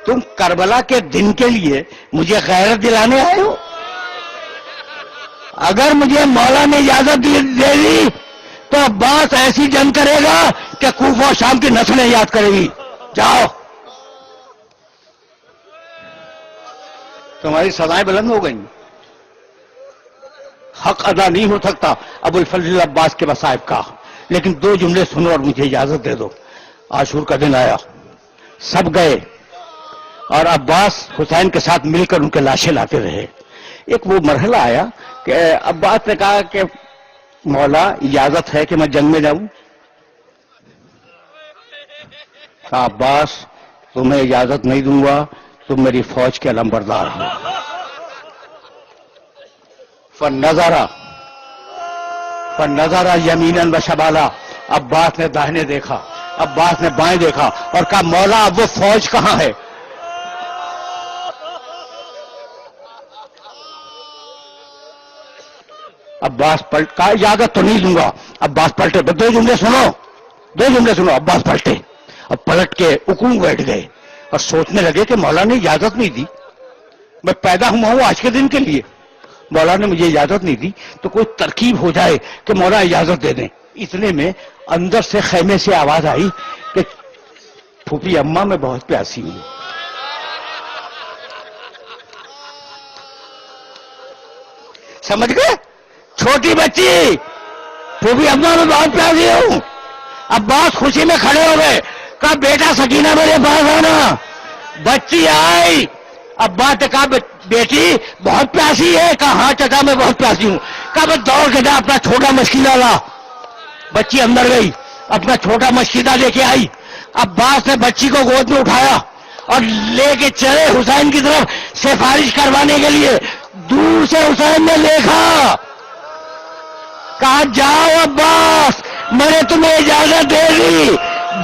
تم کربلا کے دن کے لیے مجھے غیرت دلانے آئے ہو؟ اگر مجھے مولا نے اجازت دے دی تو عباس ایسی جنگ کرے گا کہ کوفہ و شام کی نسلیں یاد کرے گی. جاؤ, تمہاری سزائیں بلند ہو گئیں. حق ادا نہیں ہو سکتا ابو الفضل عباس کے مصائب کا, لیکن دو جملے سنو اور مجھے اجازت دے دو. عاشور کا دن آیا, سب گئے اور عباس حسین کے ساتھ مل کر ان کے لاشیں لاتے رہے. ایک وہ مرحلہ آیا کہ عباس نے کہا کہ مولا اجازت ہے کہ میں جنگ میں جاؤں؟ کہا عباس تمہیں اجازت نہیں دوں گا, تم میری فوج کے علمبردار ہو. فنظر یمینا و شمالا, عباس نے داہنے دیکھا, عباس نے بائیں دیکھا اور کہا مولا اب وہ فوج کہاں ہے؟ عباس پلٹ, کہا اجازت تو نہیں دوں گا. عباس پلٹے, دو جملے سنو. عباس پلٹے اور پلٹ کے اکوں بیٹھ گئے اور سوچنے لگے کہ مولا نے اجازت نہیں دی, میں پیدا ہوا ہوں آج کے دن کے لیے, مولا نے مجھے اجازت نہیں دی, تو کوئی ترکیب ہو جائے کہ مولا اجازت دے دیں. اتنے میں اندر سے خیمے سے آواز آئی کہ پھوپھی اماں میں بہت پیاسی ہوں. سمجھ گئے؟ چھوٹی بچی پھوپھی اماں میں بہت پیاسی ہوں. عباس خوشی میں کھڑے ہو گئے, کہا بیٹا سکینہ میرے پاس آنا. بچی آئی, عباس نے کہا بیٹی بہت پیاسی ہے؟ کہا ہاں چچا میں بہت پیاسی ہوں. کہا بس دوڑ کے جا اپنا چھوٹا مشکیدہ لا. بچی اندر گئی, اپنا چھوٹا مشکیدہ لے کے آئی. عباس نے بچی کو گود میں اٹھایا اور لے کے چلے حسین کی طرف سفارش کروانے کے لیے. دور سے حسین نے دیکھا, کہا جاؤ عباس میں نے تمہیں اجازت دے دی,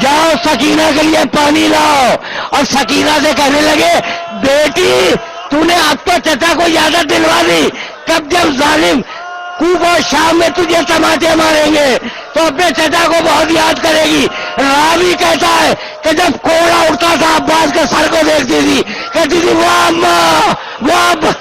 جاؤ سکینہ کے لیے پانی لاؤ. اور سکینہ سے کہنے لگے بیٹی تو نے اب تو چچا کو اجازت دلوا دی, کب جب ظالم کوفہ و شام میں تجھے تماچے ماریں گے تو اپنے چچا کو بہت یاد کرے گی. راوی کہتا ہے کہ جب کوڑا اٹھتا تھا عباس کے سر کو دیکھتی تھی, کہتی تھی واہ اماں واہ